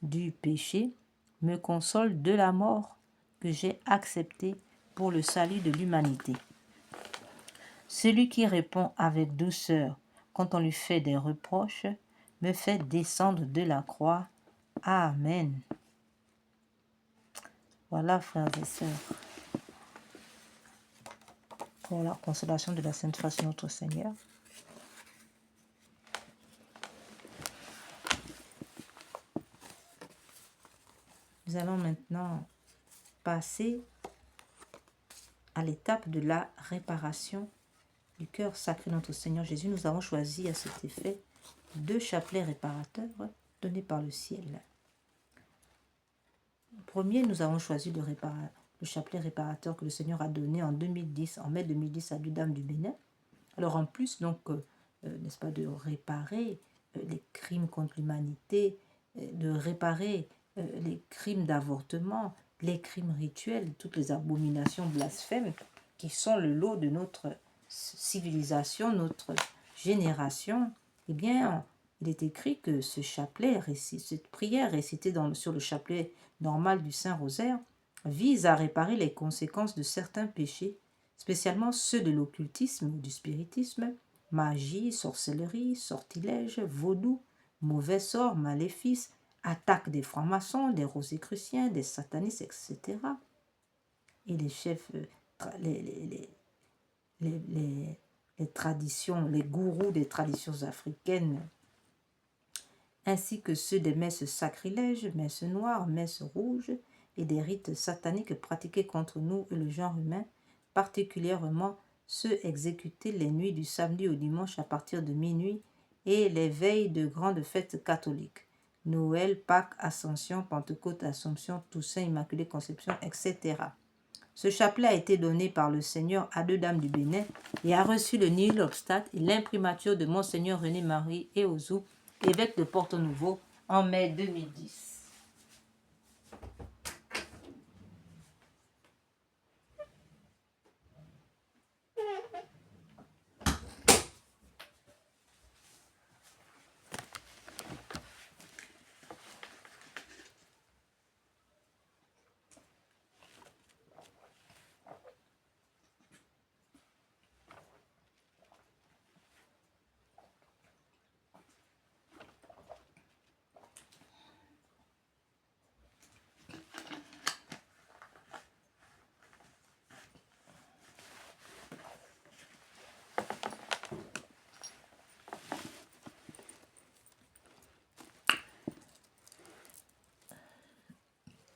du péché me console de la mort que j'ai accepté pour le salut de l'humanité. Celui qui répond avec douceur quand on lui fait des reproches me fait descendre de la croix. Amen. Voilà, frères et sœurs, pour la consolation de la Sainte Face de notre Seigneur. Nous allons maintenant passer à l'étape de la réparation du cœur sacré de notre Seigneur Jésus. Nous avons choisi à cet effet 2 chapelets réparateurs donnés par le ciel. Le premier, nous avons choisi le chapelet réparateur que le Seigneur a donné en mai 2010 à deux dames du Bénin. Alors en plus, donc, n'est-ce pas, de réparer les crimes contre l'humanité, de réparer les crimes d'avortement, les crimes rituels, toutes les abominations blasphèmes qui sont le lot de notre civilisation, notre génération, eh bien, il est écrit que ce chapelet, cette prière récitée sur le chapelet normal du Saint-Rosaire, vise à réparer les conséquences de certains péchés, spécialement ceux de l'occultisme ou du spiritisme, magie, sorcellerie, sortilège, vaudou, mauvais sort, maléfices, attaque des francs-maçons, des rosicruciens, des satanistes, etc. Et les chefs, les traditions, les gourous des traditions africaines, ainsi que ceux des messes sacrilèges, messes noires, messes rouges et des rites sataniques pratiqués contre nous et le genre humain, particulièrement ceux exécutés les nuits du samedi au dimanche à partir de minuit et les veilles de grandes fêtes catholiques, Noël, Pâques, Ascension, Pentecôte, Assomption, Toussaint, Immaculée Conception, etc. Ce chapelet a été donné par le Seigneur à deux dames du Bénin et a reçu le nil obstacle et l'imprimature de Monseigneur René-Marie Eozou, évêque de Porto-Nouveau, en mai 2010.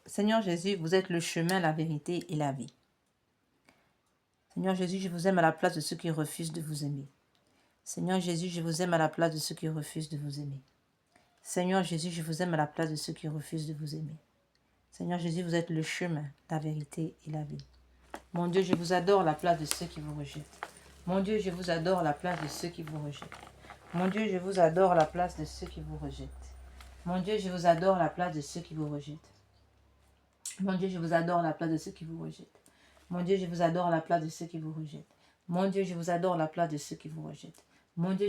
Seigneur Jésus, vous êtes le chemin, la vérité et la vie. Seigneur Jésus, je vous aime à la place de ceux qui refusent de vous aimer. Seigneur Jésus, je vous aime à la place de ceux qui refusent de vous aimer. Seigneur Jésus, je vous aime à la place de ceux qui refusent de vous aimer. Seigneur Jésus, vous êtes le chemin, la vérité et la vie. Mon Dieu, je vous adore à la place de ceux qui vous rejettent. Mon Dieu, je vous adore à la place de ceux qui vous rejettent. Mon Dieu, je vous adore à la place de ceux qui vous rejettent. Mon Dieu, je vous adore à la place de ceux qui vous rejettent. Mon Dieu, je vous adore à la place de ceux qui vous rejettent. Mon Dieu, je vous adore à la place de ceux qui vous rejettent. Mon Dieu, je vous adore à la place de ceux qui vous rejettent. Mon Dieu, je vous adore à la place de ceux qui vous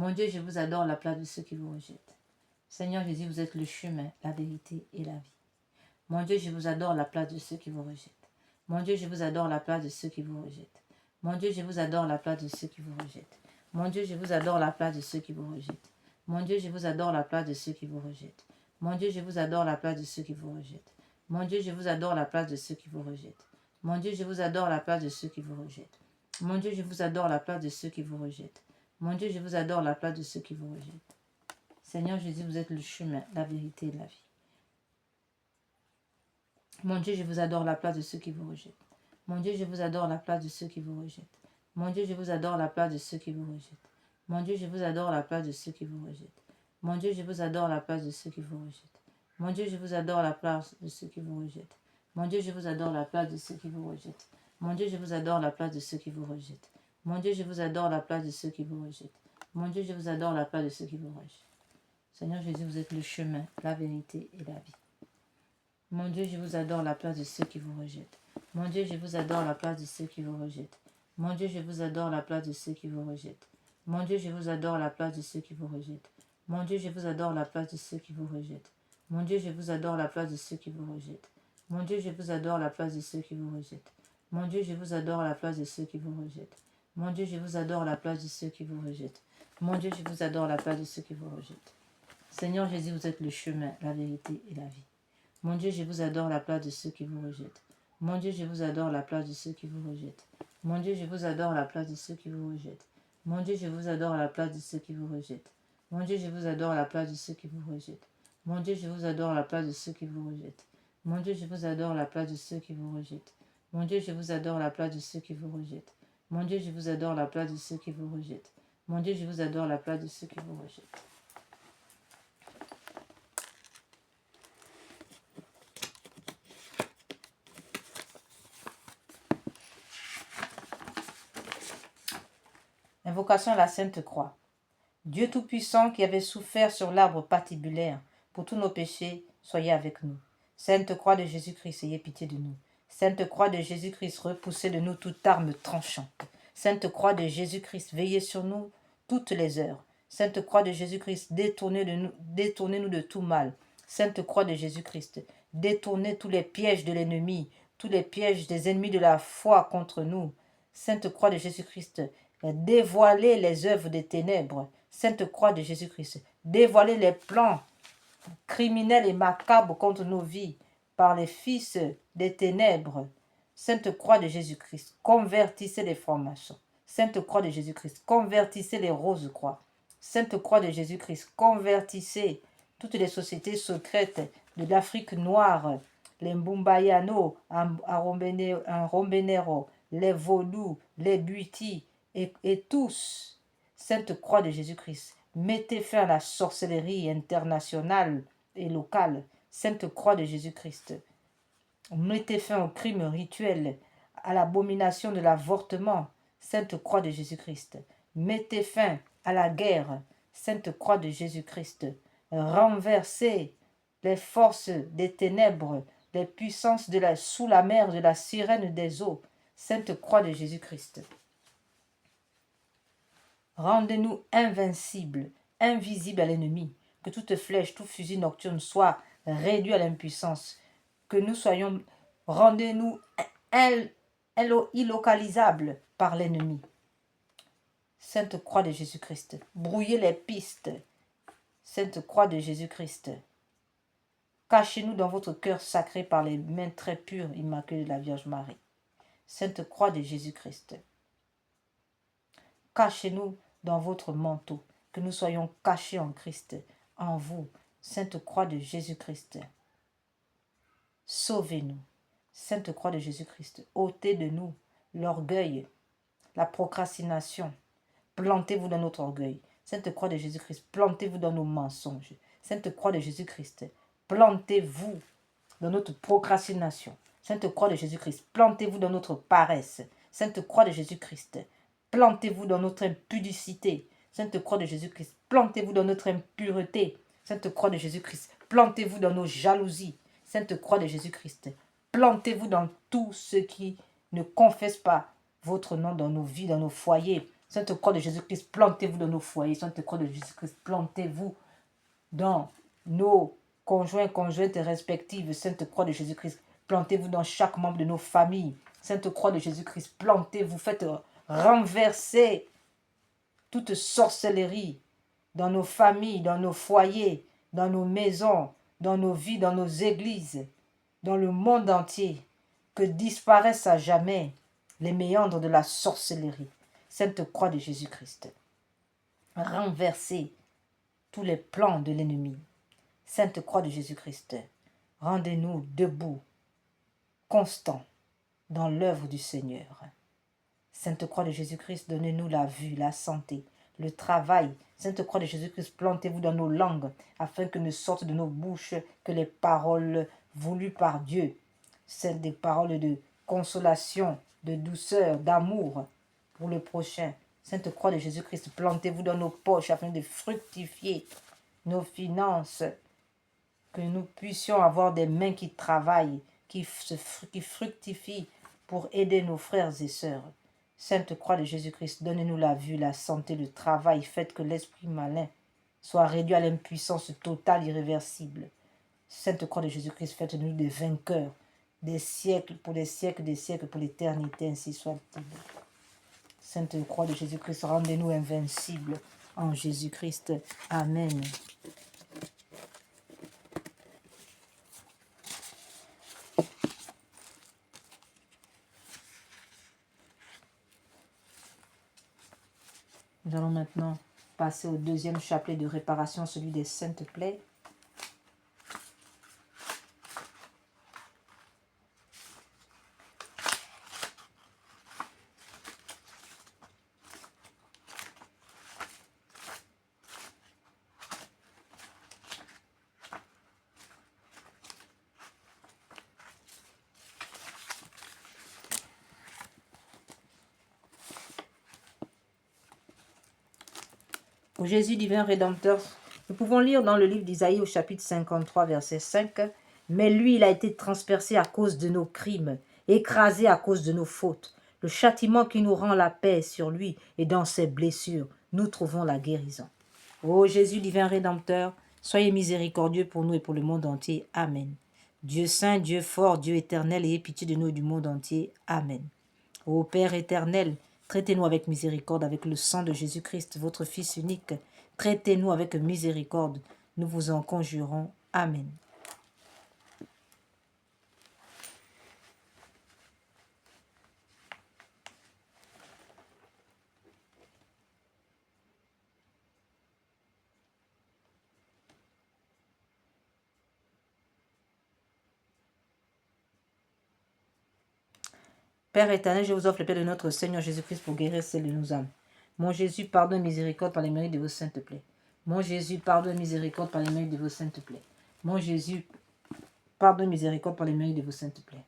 rejettent. Mon Dieu, je vous adore à la place de ceux qui vous rejettent. Seigneur Jésus, vous êtes le chemin, la vérité et la vie. Mon Dieu, je vous adore à la place de ceux qui vous rejettent. Mon Dieu, je vous adore à la place de ceux qui vous rejettent. Mon Dieu, je vous adore à la place de ceux qui vous rejettent. Mon Dieu, je vous adore à la place de ceux qui vous rejettent. Mon Dieu, je vous adore à la place de ceux qui vous rejettent. Mon Dieu, je vous adore à la place de ceux qui vous rejettent. Mon Dieu, je vous adore à la place de ceux qui vous rejettent. Mon Dieu, je vous adore à la place de ceux qui vous rejettent. Mon Dieu, je vous adore à la place de ceux qui vous rejettent. Mon Dieu, je vous adore à la place de ceux qui vous rejettent. Seigneur Jésus, vous êtes le chemin, la vérité et la vie. Mon Dieu, je vous adore à la place de ceux qui vous rejettent. Mon Dieu, je vous adore à la place de ceux qui vous rejettent. Mon Dieu, je vous adore à la place de ceux qui vous rejettent. Mon Dieu, je vous adore à la place de ceux qui vous rejettent. Mon Dieu, je vous adore à la place de ceux qui vous rejettent. Mon Dieu, je vous adore à la place de ceux qui vous rejettent. Mon Dieu, je vous adore à la place de ceux qui vous rejettent. Mon Dieu, je vous adore à la place de ceux qui vous rejettent. Mon Dieu, je vous adore à la place de ceux qui vous rejettent. Mon Dieu, je vous adore à la place de ceux qui vous rejettent. Seigneur Jésus, vous êtes le chemin, la vérité et la vie. Mon Dieu, je vous adore à la place de ceux qui vous rejettent. Mon Dieu, je vous adore à la place de ceux qui vous rejettent. Mon Dieu, je vous adore à la place de ceux qui vous rejettent. Mon Dieu, je vous adore à la place de ceux qui vous rejettent. Mon Dieu, je vous adore à la place de ceux qui vous rejettent. Mon Dieu, je vous adore à la place de ceux qui vous rejettent. Mon Dieu, je vous adore à la place de ceux qui vous rejettent. Mon Dieu, je vous adore à la place de ceux qui vous rejettent. Mon Dieu, je vous adore à la place de ceux qui vous rejettent. Mon Dieu, je vous adore à la place de ceux qui vous rejettent. Seigneur Jésus, vous êtes le chemin, la vérité et la vie. Mon Dieu, je vous adore à la place de ceux qui vous rejettent. Mon Dieu, je vous adore à la place de ceux qui vous rejettent. Mon Dieu, je vous adore à la place de ceux qui vous rejettent. Mon Dieu, je vous adore à la place de ceux qui vous rejettent. Mon Dieu, je vous adore à la place de ceux qui vous rejettent. Mon Dieu, je vous adore à la place de ceux qui vous rejettent. Mon Dieu, je vous adore à la place de ceux qui vous rejettent. Mon Dieu, je vous adore à la place de ceux qui vous rejettent. Mon Dieu, je vous adore à la place de ceux qui vous rejettent. Mon Dieu, je vous adore à la place de ceux qui vous rejettent. Invocation à la Sainte Croix. Dieu Tout-Puissant qui avait souffert sur l'arbre patibulaire pour tous nos péchés, soyez avec nous. Sainte Croix de Jésus-Christ, ayez pitié de nous. Sainte Croix de Jésus-Christ, repoussez de nous toute arme tranchante. Sainte Croix de Jésus-Christ, veillez sur nous toutes les heures. Sainte Croix de Jésus-Christ, détournez-nous de tout mal. Sainte Croix de Jésus-Christ, détournez tous les pièges de l'ennemi, tous les pièges des ennemis de la foi contre nous. Sainte Croix de Jésus-Christ, dévoilez les œuvres des ténèbres. Sainte Croix de Jésus-Christ, dévoilez les plans criminels et macabres contre nos vies par les fils des ténèbres. Sainte Croix de Jésus-Christ, convertissez les francs-maçons. Sainte Croix de Jésus-Christ, convertissez les roses-croix. Sainte Croix de Jésus-Christ, convertissez toutes les sociétés secrètes de l'Afrique noire, les Mbumbayano, Rombenero, les Vaudous, les Buiti et tous. Sainte Croix de Jésus-Christ, mettez fin à la sorcellerie internationale et locale. Sainte Croix de Jésus-Christ, mettez fin aux crimes rituels, à l'abomination de l'avortement. Sainte Croix de Jésus-Christ, mettez fin à la guerre. Sainte Croix de Jésus-Christ, renversez les forces des ténèbres, les puissances sous la mer de la sirène des eaux. Sainte Croix de Jésus-Christ, rendez-nous invincibles, invisibles à l'ennemi. Que toute flèche, tout fusil nocturne soit réduit à l'impuissance. Que nous soyons, rendez-nous illocalisables par l'ennemi. Sainte Croix de Jésus-Christ, brouillez les pistes. Sainte Croix de Jésus-Christ, cachez-nous dans votre cœur sacré par les mains très pures, immaculées de la Vierge Marie. Sainte Croix de Jésus-Christ, cachez-nous dans votre manteau, que nous soyons cachés en Christ, en vous. Sainte Croix de Jésus-Christ, sauvez-nous. Sainte Croix de Jésus-Christ, ôtez de nous l'orgueil, la procrastination. Plantez-vous dans notre orgueil. Sainte Croix de Jésus-Christ, plantez-vous dans nos mensonges. Sainte Croix de Jésus-Christ, plantez-vous dans notre procrastination. Sainte Croix de Jésus-Christ, plantez-vous dans notre paresse. Sainte Croix de Jésus-Christ, plantez-vous dans notre impudicité. Sainte Croix de Jésus-Christ, plantez-vous dans notre impureté. Sainte Croix de Jésus-Christ, plantez-vous dans nos jalousies. Sainte Croix de Jésus-Christ, plantez-vous dans tout ce qui ne confesse pas votre nom dans nos vies, dans nos foyers. Sainte Croix de Jésus-Christ, plantez-vous dans nos foyers. Sainte Croix de Jésus-Christ, plantez-vous dans nos conjointes respectives. Sainte Croix de Jésus-Christ, plantez-vous dans chaque membre de nos familles. Sainte Croix de Jésus-Christ, plantez-vous, faites renverser toute sorcellerie dans nos familles, dans nos foyers, dans nos maisons, dans nos vies, dans nos églises, dans le monde entier. Que disparaissent à jamais les méandres de la sorcellerie. Sainte Croix de Jésus-Christ, renversez tous les plans de l'ennemi. Sainte Croix de Jésus-Christ, rendez-nous debout, constants dans l'œuvre du Seigneur. Sainte Croix de Jésus-Christ, donnez-nous la vue, la santé, le travail. Sainte Croix de Jésus-Christ, plantez-vous dans nos langues, afin que ne sortent de nos bouches que les paroles voulues par Dieu. Celles des paroles de consolation, de douceur, d'amour pour le prochain. Sainte Croix de Jésus-Christ, plantez-vous dans nos poches afin de fructifier nos finances, que nous puissions avoir des mains qui travaillent, qui fructifient pour aider nos frères et sœurs. Sainte Croix de Jésus-Christ, donnez-nous la vue, la santé, le travail, faites que l'esprit malin soit réduit à l'impuissance totale, irréversible. Sainte Croix de Jésus-Christ, faites-nous des vainqueurs, des siècles, pour des siècles, pour l'éternité, ainsi soit-il. Sainte Croix de Jésus-Christ, rendez-nous invincibles en Jésus-Christ. Amen. Nous allons maintenant passer au deuxième chapelet de réparation, celui des saintes plaies. Au Jésus divin Rédempteur, nous pouvons lire dans le livre d'Isaïe au chapitre 53, verset 5, « Mais lui, il a été transpercé à cause de nos crimes, écrasé à cause de nos fautes. Le châtiment qui nous rend la paix est sur lui, et dans ses blessures, nous trouvons la guérison. » Ô Jésus divin Rédempteur, soyez miséricordieux pour nous et pour le monde entier. Amen. Dieu saint, Dieu fort, Dieu éternel, ayez pitié de nous et du monde entier. Amen. Ô Père éternel, traitez-nous avec miséricorde, avec le sang de Jésus-Christ, votre Fils unique. Traitez-nous avec miséricorde, nous vous en conjurons. Amen. Père éternel, je vous offre le paix de notre Seigneur Jésus-Christ pour guérir celles de nos âmes. Mon Jésus, pardonne miséricorde par les mérites de vos saintes plaies. Mon Jésus, pardonne miséricorde par les mérites de vos saintes plaies. Mon Jésus, pardonne miséricorde par les mérites de vos saintes plaies.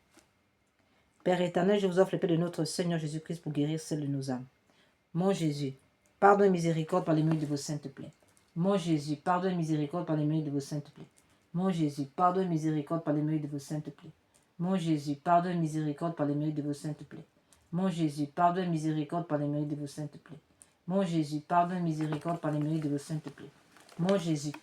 Père éternel, je vous offre le paix de notre Seigneur Jésus-Christ pour guérir celles de nos âmes. Mon Jésus, pardonne miséricorde par les mérites de vos saintes plaies. Mon Jésus, pardonne miséricorde par les mérites de vos saintes plaies. Mon Jésus, pardonne miséricorde par les mérites de vos saintes plaies. Mon Jésus, pardonne miséricorde par les mérites de vos saintes plaies. Mon Jésus, pardonne miséricorde par les mérites de vos saintes plaies. Mon Jésus, pardonne miséricorde par les mérites de vos saintes plaies. Mon Jésus, pardonne miséricorde par les mérites de vos saintes plaies. Mon Jésus, pardonne miséricorde par les mérites de vos saintes plaies. Mon Jésus, pardonne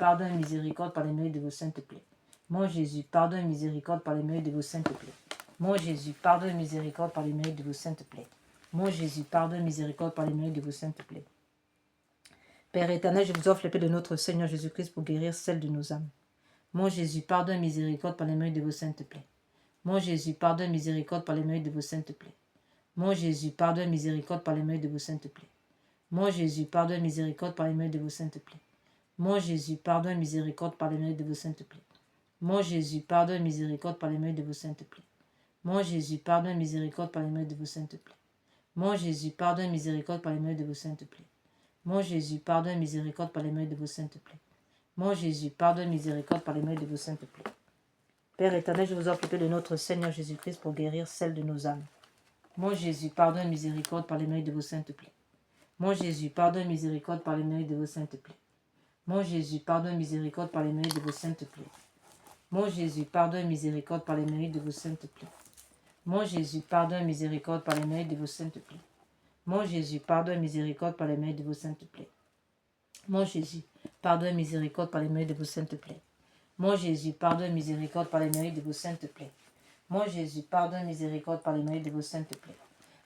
miséricorde par les mérites de vos saintes plaies. Mon Jésus, pardonne miséricorde par les mérites de vos saintes plaies. Père éternel, je vous offre l'épée de notre Seigneur Jésus-Christ pour guérir celles de nos âmes. Mon Jésus, pardonne miséricorde par les mérites de vos saintes plaies. Mon Jésus, pardonne miséricorde par les mérites de vos saintes plaies. Mon Jésus, pardonne miséricorde par les mérites de vos saintes plaies. Mon Jésus, pardonne miséricorde par les mérites de vos saintes plaies. Mon Jésus, pardonne miséricorde par les mérites de vos saintes plaies. Mon Jésus, pardonne miséricorde par les mérites de vos saintes plaies. Mon Jésus, pardonne miséricorde par les mérites de vos saintes plaies. Mon Jésus, pardonne miséricorde par les mérites de vos saintes plaies. Mon Jésus, pardonne miséricorde par les mérites de vos saintes plaies. Mon Jésus, pardonne miséricorde par les mérites de vos saintes plaies. Père éternel, je vous offre l'épée de notre Seigneur Jésus-Christ pour guérir celles de nos âmes. Mon Jésus, pardonne miséricorde par les mérites de vos saintes plaies. Mon Jésus, pardonne miséricorde par les mérites de vos saintes plaies. Mon Jésus, pardonne miséricorde par les mérites de vos saintes plaies. Mon Jésus, pardonne miséricorde par les mérites de vos saintes plaies. Mon Jésus, pardonne miséricorde par les mérites de vos saintes plaies. Mon Jésus, pardonne miséricorde par les mérites de vos saintes plaies. Mon Jésus, pardonne miséricorde par les mérites de vos saintes plaies. Mon Jésus, pardonne miséricorde par les mérites de vos saintes plaies. Mon Jésus, pardonne miséricorde par les mérites de vos saintes plaies.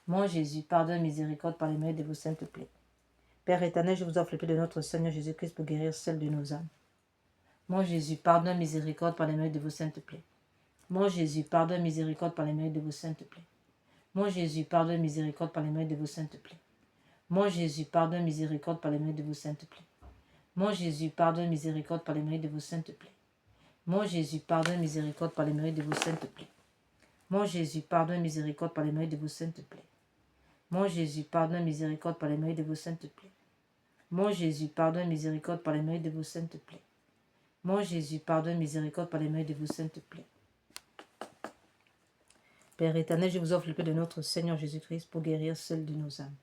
Mon Jésus, pardonne miséricorde par les mérites de vos saintes plaies. Père éternel, je vous offre l'épée de notre Seigneur Jésus-Christ pour guérir celles de nos âmes. Mon Jésus, pardonne miséricorde par les mérites de vos saintes plaies. Mon Jésus, pardonne miséricorde par les mérites de vos saintes plaies. Mon Jésus, pardonne miséricorde par les mérites de vos saintes plaies. Mon Jésus, pardonne miséricorde par les mérites de vos saintes plaies. Mon Jésus, pardonne miséricorde par les mérites de vos saintes plaies. Mon Jésus, pardonne miséricorde par les mérites de vos saintes plaies. Mon Jésus, pardonne miséricorde par les mérites de vos saintes plaies. Mon Jésus, pardonne miséricorde par les mérites de vos saintes plaies. Mon Jésus, pardonne miséricorde par les mérites de vos saintes plaies. Mon Jésus, pardonne miséricorde par les mérites de vos saintes plaies. Père éternel, je vous offre l'épée de notre Seigneur Jésus-Christ pour guérir celles de nos âmes.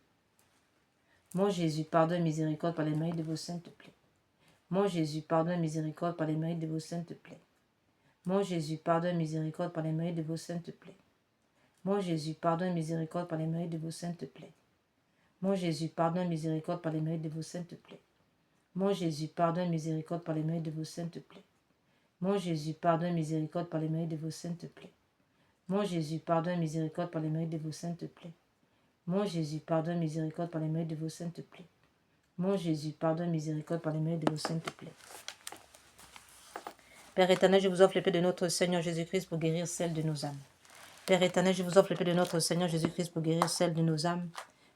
Mon Jésus, pardonne miséricorde par les mérites de vos saintes plaies. Mon Jésus, pardonne miséricorde par les mérites de vos saintes plaies. Mon Jésus, pardonne miséricorde par les mérites de vos saintes plaies. Mon Jésus, pardonne miséricorde par les mérites de vos saintes plaies. Mon Jésus, pardonne miséricorde par les mérites de vos saintes plaies. Mon Jésus, pardonne miséricorde par les mérites de vos saintes plaies. Mon Jésus, pardon et miséricorde par les mérites de vos saintes plaies. Mon Jésus, pardon et miséricorde par les mérites de vos saintes plaies. Mon Jésus, pardon et miséricorde par les mérites de vos saintes plaies. Mon Jésus, pardon et miséricorde par les mérites de vos saintes plaies. Père éternel, je vous offre l'épée de notre Seigneur Jésus-Christ pour guérir celle de nos âmes. Père éternel, je vous offre l'épée de notre Seigneur Jésus-Christ pour guérir celle de nos âmes.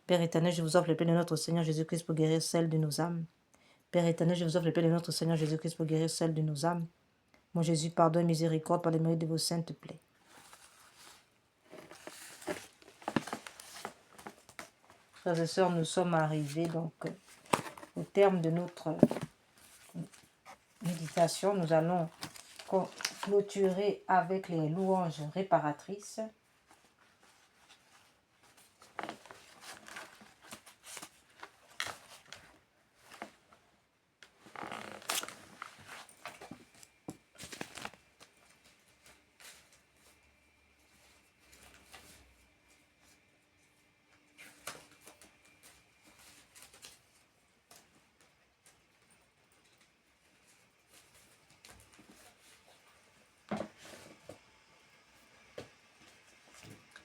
Père éternel, je vous offre l'épée de notre Seigneur Jésus-Christ pour guérir celle de nos âmes. Père éternel, je vous offre l'épée de notre Seigneur Jésus-Christ pour guérir celle de nos âmes. Mon Jésus, pardon et miséricorde par les mérites de vos saintes plaies. Frères et sœurs, nous sommes arrivés donc au terme de notre méditation. Nous allons clôturer avec les louanges réparatrices.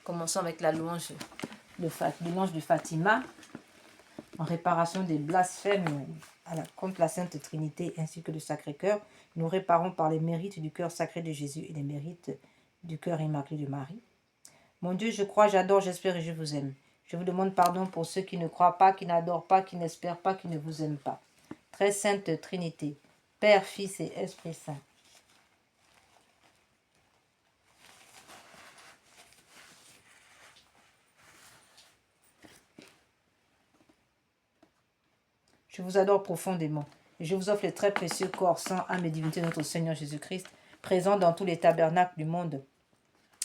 Commençons avec la louange de Fatima, en réparation des blasphèmes contre la Sainte Trinité ainsi que le Sacré-Cœur. Nous réparons par les mérites du cœur sacré de Jésus et les mérites du cœur immaculé de Marie. Mon Dieu, je crois, j'adore, j'espère et je vous aime. Je vous demande pardon pour ceux qui ne croient pas, qui n'adorent pas, qui n'espèrent pas, qui ne vous aiment pas. Très Sainte Trinité, Père, Fils et Esprit Saint. Je vous adore profondément. Et je vous offre le très précieux corps, sang, âme et divinité de notre Seigneur Jésus-Christ, présent dans tous les tabernacles du monde,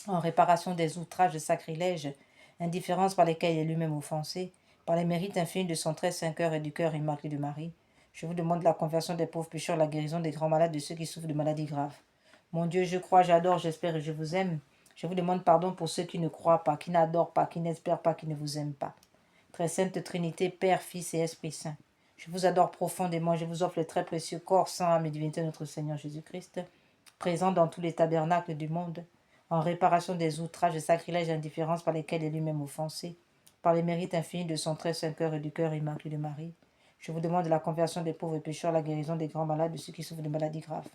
en réparation des outrages, des sacrilèges, indifférences par lesquels il est lui-même offensé, par les mérites infinis de son très saint cœur et du cœur immaculé de Marie. Je vous demande la conversion des pauvres pécheurs, la guérison des grands malades, de ceux qui souffrent de maladies graves. Mon Dieu, je crois, j'adore, j'espère et je vous aime. Je vous demande pardon pour ceux qui ne croient pas, qui n'adorent pas, qui n'espèrent pas, qui ne vous aiment pas. Très Sainte Trinité, Père, Fils et Esprit Saint. Je vous adore profondément, je vous offre le très précieux corps, sang, âme et divinité de notre Seigneur Jésus-Christ, présent dans tous les tabernacles du monde, en réparation des outrages, des sacrilèges et indifférences par lesquels il est lui-même offensé, par les mérites infinis de son très saint cœur et du cœur immaculé de Marie. Je vous demande la conversion des pauvres pécheurs, la guérison des grands malades, de ceux qui souffrent de maladies graves.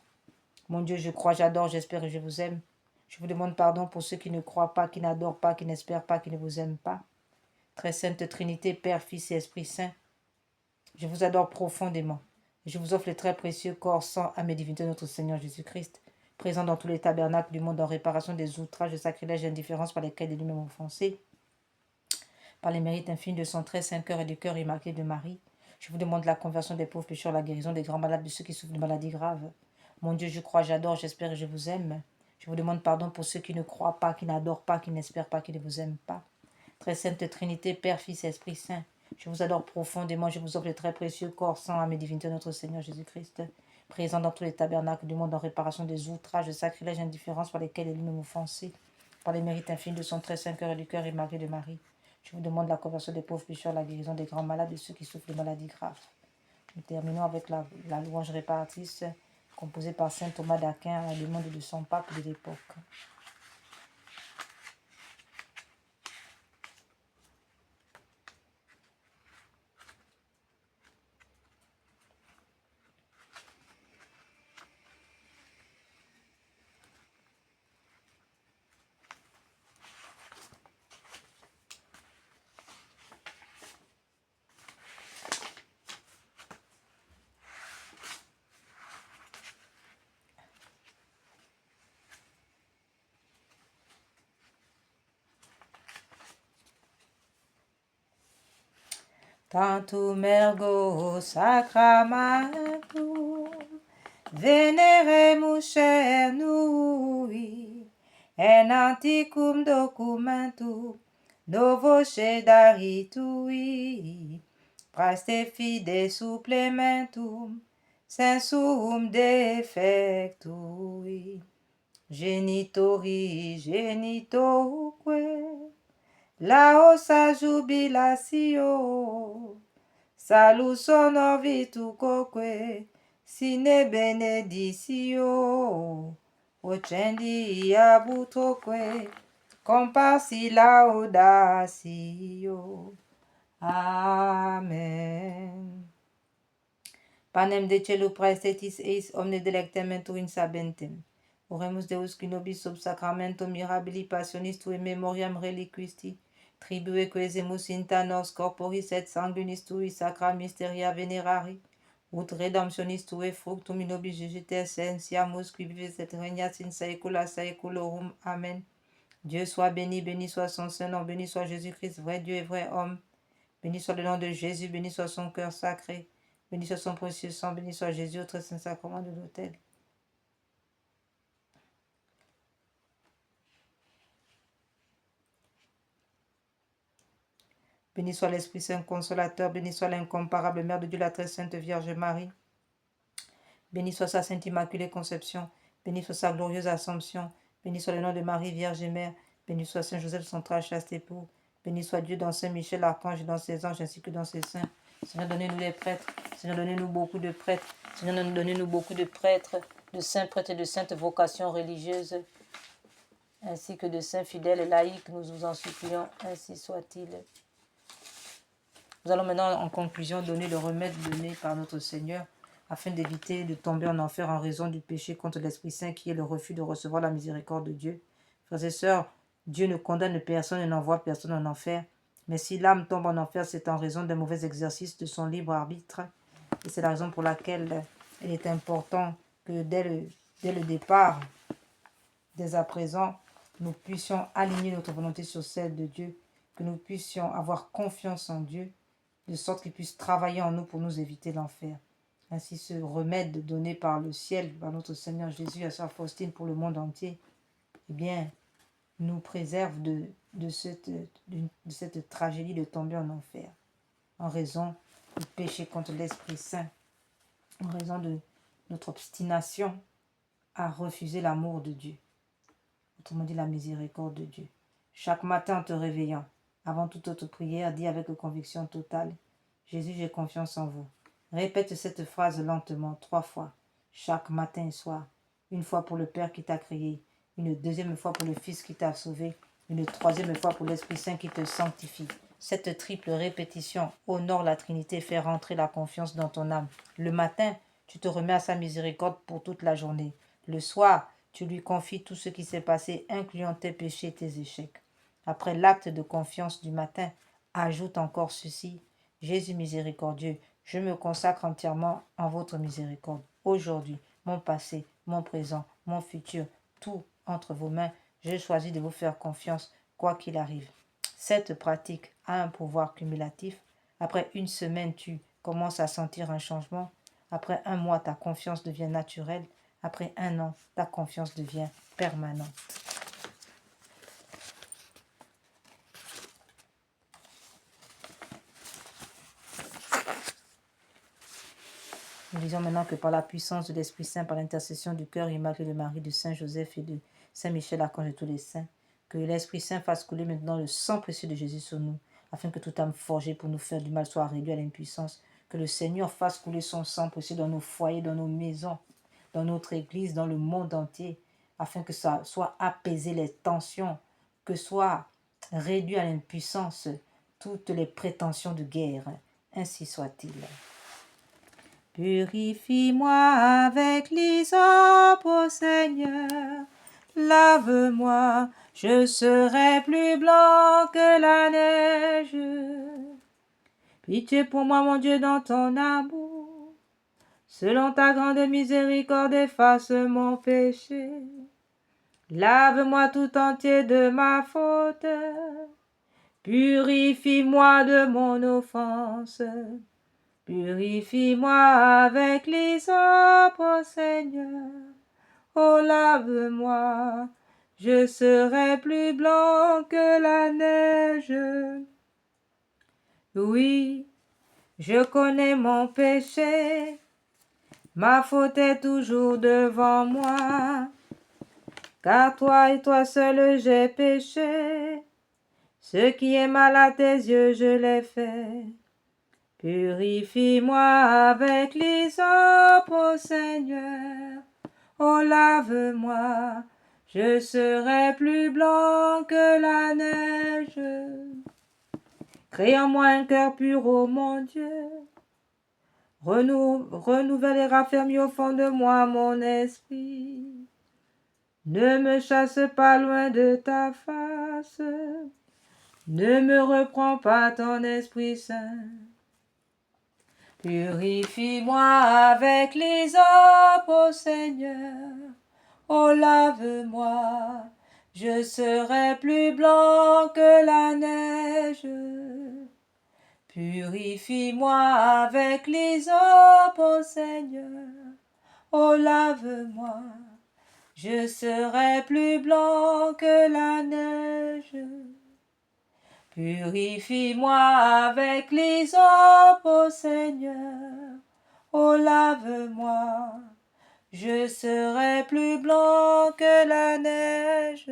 Mon Dieu, je crois, j'adore, j'espère et je vous aime. Je vous demande pardon pour ceux qui ne croient pas, qui n'adorent pas, qui n'espèrent pas, qui ne vous aiment pas. Très Sainte Trinité, Père, Fils et Esprit Saint, je vous adore profondément. Je vous offre le très précieux corps, sang, âme et divinité de notre Seigneur Jésus-Christ, présent dans tous les tabernacles du monde en réparation des outrages, des sacrilèges et indifférences par lesquels il est lui-même offensé, par les mérites infinis de son très saint cœur et du cœur immaculé de Marie. Je vous demande la conversion des pauvres pécheurs, la guérison des grands malades, de ceux qui souffrent de maladies graves. Mon Dieu, je crois, j'adore, j'espère et je vous aime. Je vous demande pardon pour ceux qui ne croient pas, qui n'adorent pas, qui n'espèrent pas, qui ne vous aiment pas. Très Sainte Trinité, Père, Fils et Esprit Saint, je vous adore profondément, je vous offre le très précieux corps, sang, âme et divinité de notre Seigneur Jésus-Christ, présent dans tous les tabernacles du monde en réparation des outrages, des sacrilèges et indifférences par lesquels il est lui-même offensé, par les mérites infinis de son très saint cœur et du cœur immaculé de Marie. Je vous demande la conversion des pauvres pécheurs, la guérison des grands malades et ceux qui souffrent de maladies graves. Nous terminons avec la louange réparatrice composée par saint Thomas d'Aquin à la demande de son pape de l'époque. Tantum ergo sacramentum veneremus cernui en antiquum documentum novo cedaritui praeste fide supplementum sensum defectui genitori genitoque laosa jubilatio salus honor virtucoque sine benedizio, ocendi abutoque, compassi laudatio. Amen. Panem de celu praestetis eis omne delectamentum in sabentem. Oremus Deus qui nobis sub sacramentum mirabili passionis tui memoriam reliquisti, tribue quesemus inta nos corporis et sanguinis tui sacra mysteria venerari, ut redemptionis tui fructum in nobis jugite essentiamus qui vives et regnats in saecula saeculorum. Amen. Dieu soit béni, béni soit son Saint-Nom, béni soit Jésus-Christ, vrai Dieu et vrai homme. Béni soit le nom de Jésus, béni soit son cœur sacré, béni soit son précieux sang, béni soit Jésus au très saint sacrement de l'autel. Béni soit l'Esprit Saint consolateur, béni soit l'incomparable Mère de Dieu, la très sainte Vierge Marie. Béni soit sa sainte immaculée conception, béni soit sa glorieuse assomption, béni soit le nom de Marie Vierge et Mère, béni soit Saint Joseph, son très chaste époux, béni soit Dieu dans Saint Michel l'archange et dans ses anges ainsi que dans ses saints. Seigneur, donnez-nous les prêtres, Seigneur, donnez-nous beaucoup de prêtres, Seigneur, donnez-nous beaucoup de prêtres, de saints prêtres et de saintes vocations religieuses, ainsi que de saints fidèles et laïcs, nous vous en supplions, ainsi soit-il. Nous allons maintenant en conclusion donner le remède donné par notre Seigneur afin d'éviter de tomber en enfer en raison du péché contre l'Esprit Saint qui est le refus de recevoir la miséricorde de Dieu. Frères et sœurs, Dieu ne condamne personne et n'envoie personne en enfer. Mais si l'âme tombe en enfer, c'est en raison d'un mauvais exercice de son libre arbitre. Et c'est la raison pour laquelle il est important que dès le départ, dès à présent, nous puissions aligner notre volonté sur celle de Dieu, que nous puissions avoir confiance en Dieu, de sorte qu'il puisse travailler en nous pour nous éviter l'enfer. Ainsi, ce remède donné par le ciel, par notre Seigneur Jésus à Sœur Faustine pour le monde entier, eh bien, nous préserve de cette tragédie de tomber en enfer, en raison du péché contre l'Esprit Saint, en raison de notre obstination à refuser l'amour de Dieu, autrement dit la miséricorde de Dieu. Chaque matin en te réveillant, avant toute autre prière, dis avec conviction totale: Jésus, j'ai confiance en vous. Répète cette phrase lentement 3 fois, chaque matin et soir. Une fois pour le Père qui t'a créé, une deuxième fois pour le Fils qui t'a sauvé, une troisième fois pour l'Esprit Saint qui te sanctifie. Cette triple répétition honore la Trinité et fait rentrer la confiance dans ton âme. Le matin, tu te remets à sa miséricorde pour toute la journée. Le soir, tu lui confies tout ce qui s'est passé, incluant tes péchés et tes échecs. Après l'acte de confiance du matin, ajoute encore ceci: Jésus miséricordieux, je me consacre entièrement en votre miséricorde. Aujourd'hui, mon passé, mon présent, mon futur, tout entre vos mains, je choisis de vous faire confiance, quoi qu'il arrive. Cette pratique a un pouvoir cumulatif. Après une semaine, tu commences à sentir un changement. Après un mois, ta confiance devient naturelle. Après un an, ta confiance devient permanente. Nous disons maintenant que par la puissance de l'Esprit Saint, par l'intercession du cœur immaculé de Marie, de Saint Joseph et de Saint Michel, archange de tous les saints, que l'Esprit Saint fasse couler maintenant le sang précieux de Jésus sur nous, afin que toute âme forgée pour nous faire du mal soit réduite à l'impuissance, que le Seigneur fasse couler son sang précieux dans nos foyers, dans nos maisons, dans notre Église, dans le monde entier, afin que ça soit apaisé les tensions, que soit réduit à l'impuissance toutes les prétentions de guerre. Ainsi soit-il. Purifie-moi avec l'hysope, ô Seigneur, lave-moi, je serai plus blanc que la neige. Pitié pour moi, mon Dieu, dans ton amour, selon ta grande miséricorde, efface mon péché. Lave-moi tout entier de ma faute, purifie-moi de mon offense. Purifie-moi avec l'hysope, ô Seigneur. Oh, lave-moi, je serai plus blanc que la neige. Oui, je connais mon péché, ma faute est toujours devant moi. Car toi et toi seul j'ai péché, ce qui est mal à tes yeux je l'ai fait. Purifie-moi avec l'hysope, ô Seigneur. Oh, lave-moi, je serai plus blanc que la neige. Crée en moi un cœur pur, ô mon Dieu. Renouvelle et raffermis au fond de moi mon esprit. Ne me chasse pas loin de ta face. Ne me reprends pas ton Esprit Saint. Purifie-moi avec l'hysope, ô Seigneur. Oh, lave-moi, je serai plus blanc que la neige. Purifie-moi avec l'hysope, ô Seigneur. Oh, lave-moi, je serai plus blanc que la neige. Purifie-moi avec l'hysope, ô Seigneur. Oh, lave-moi, je serai plus blanc que la neige.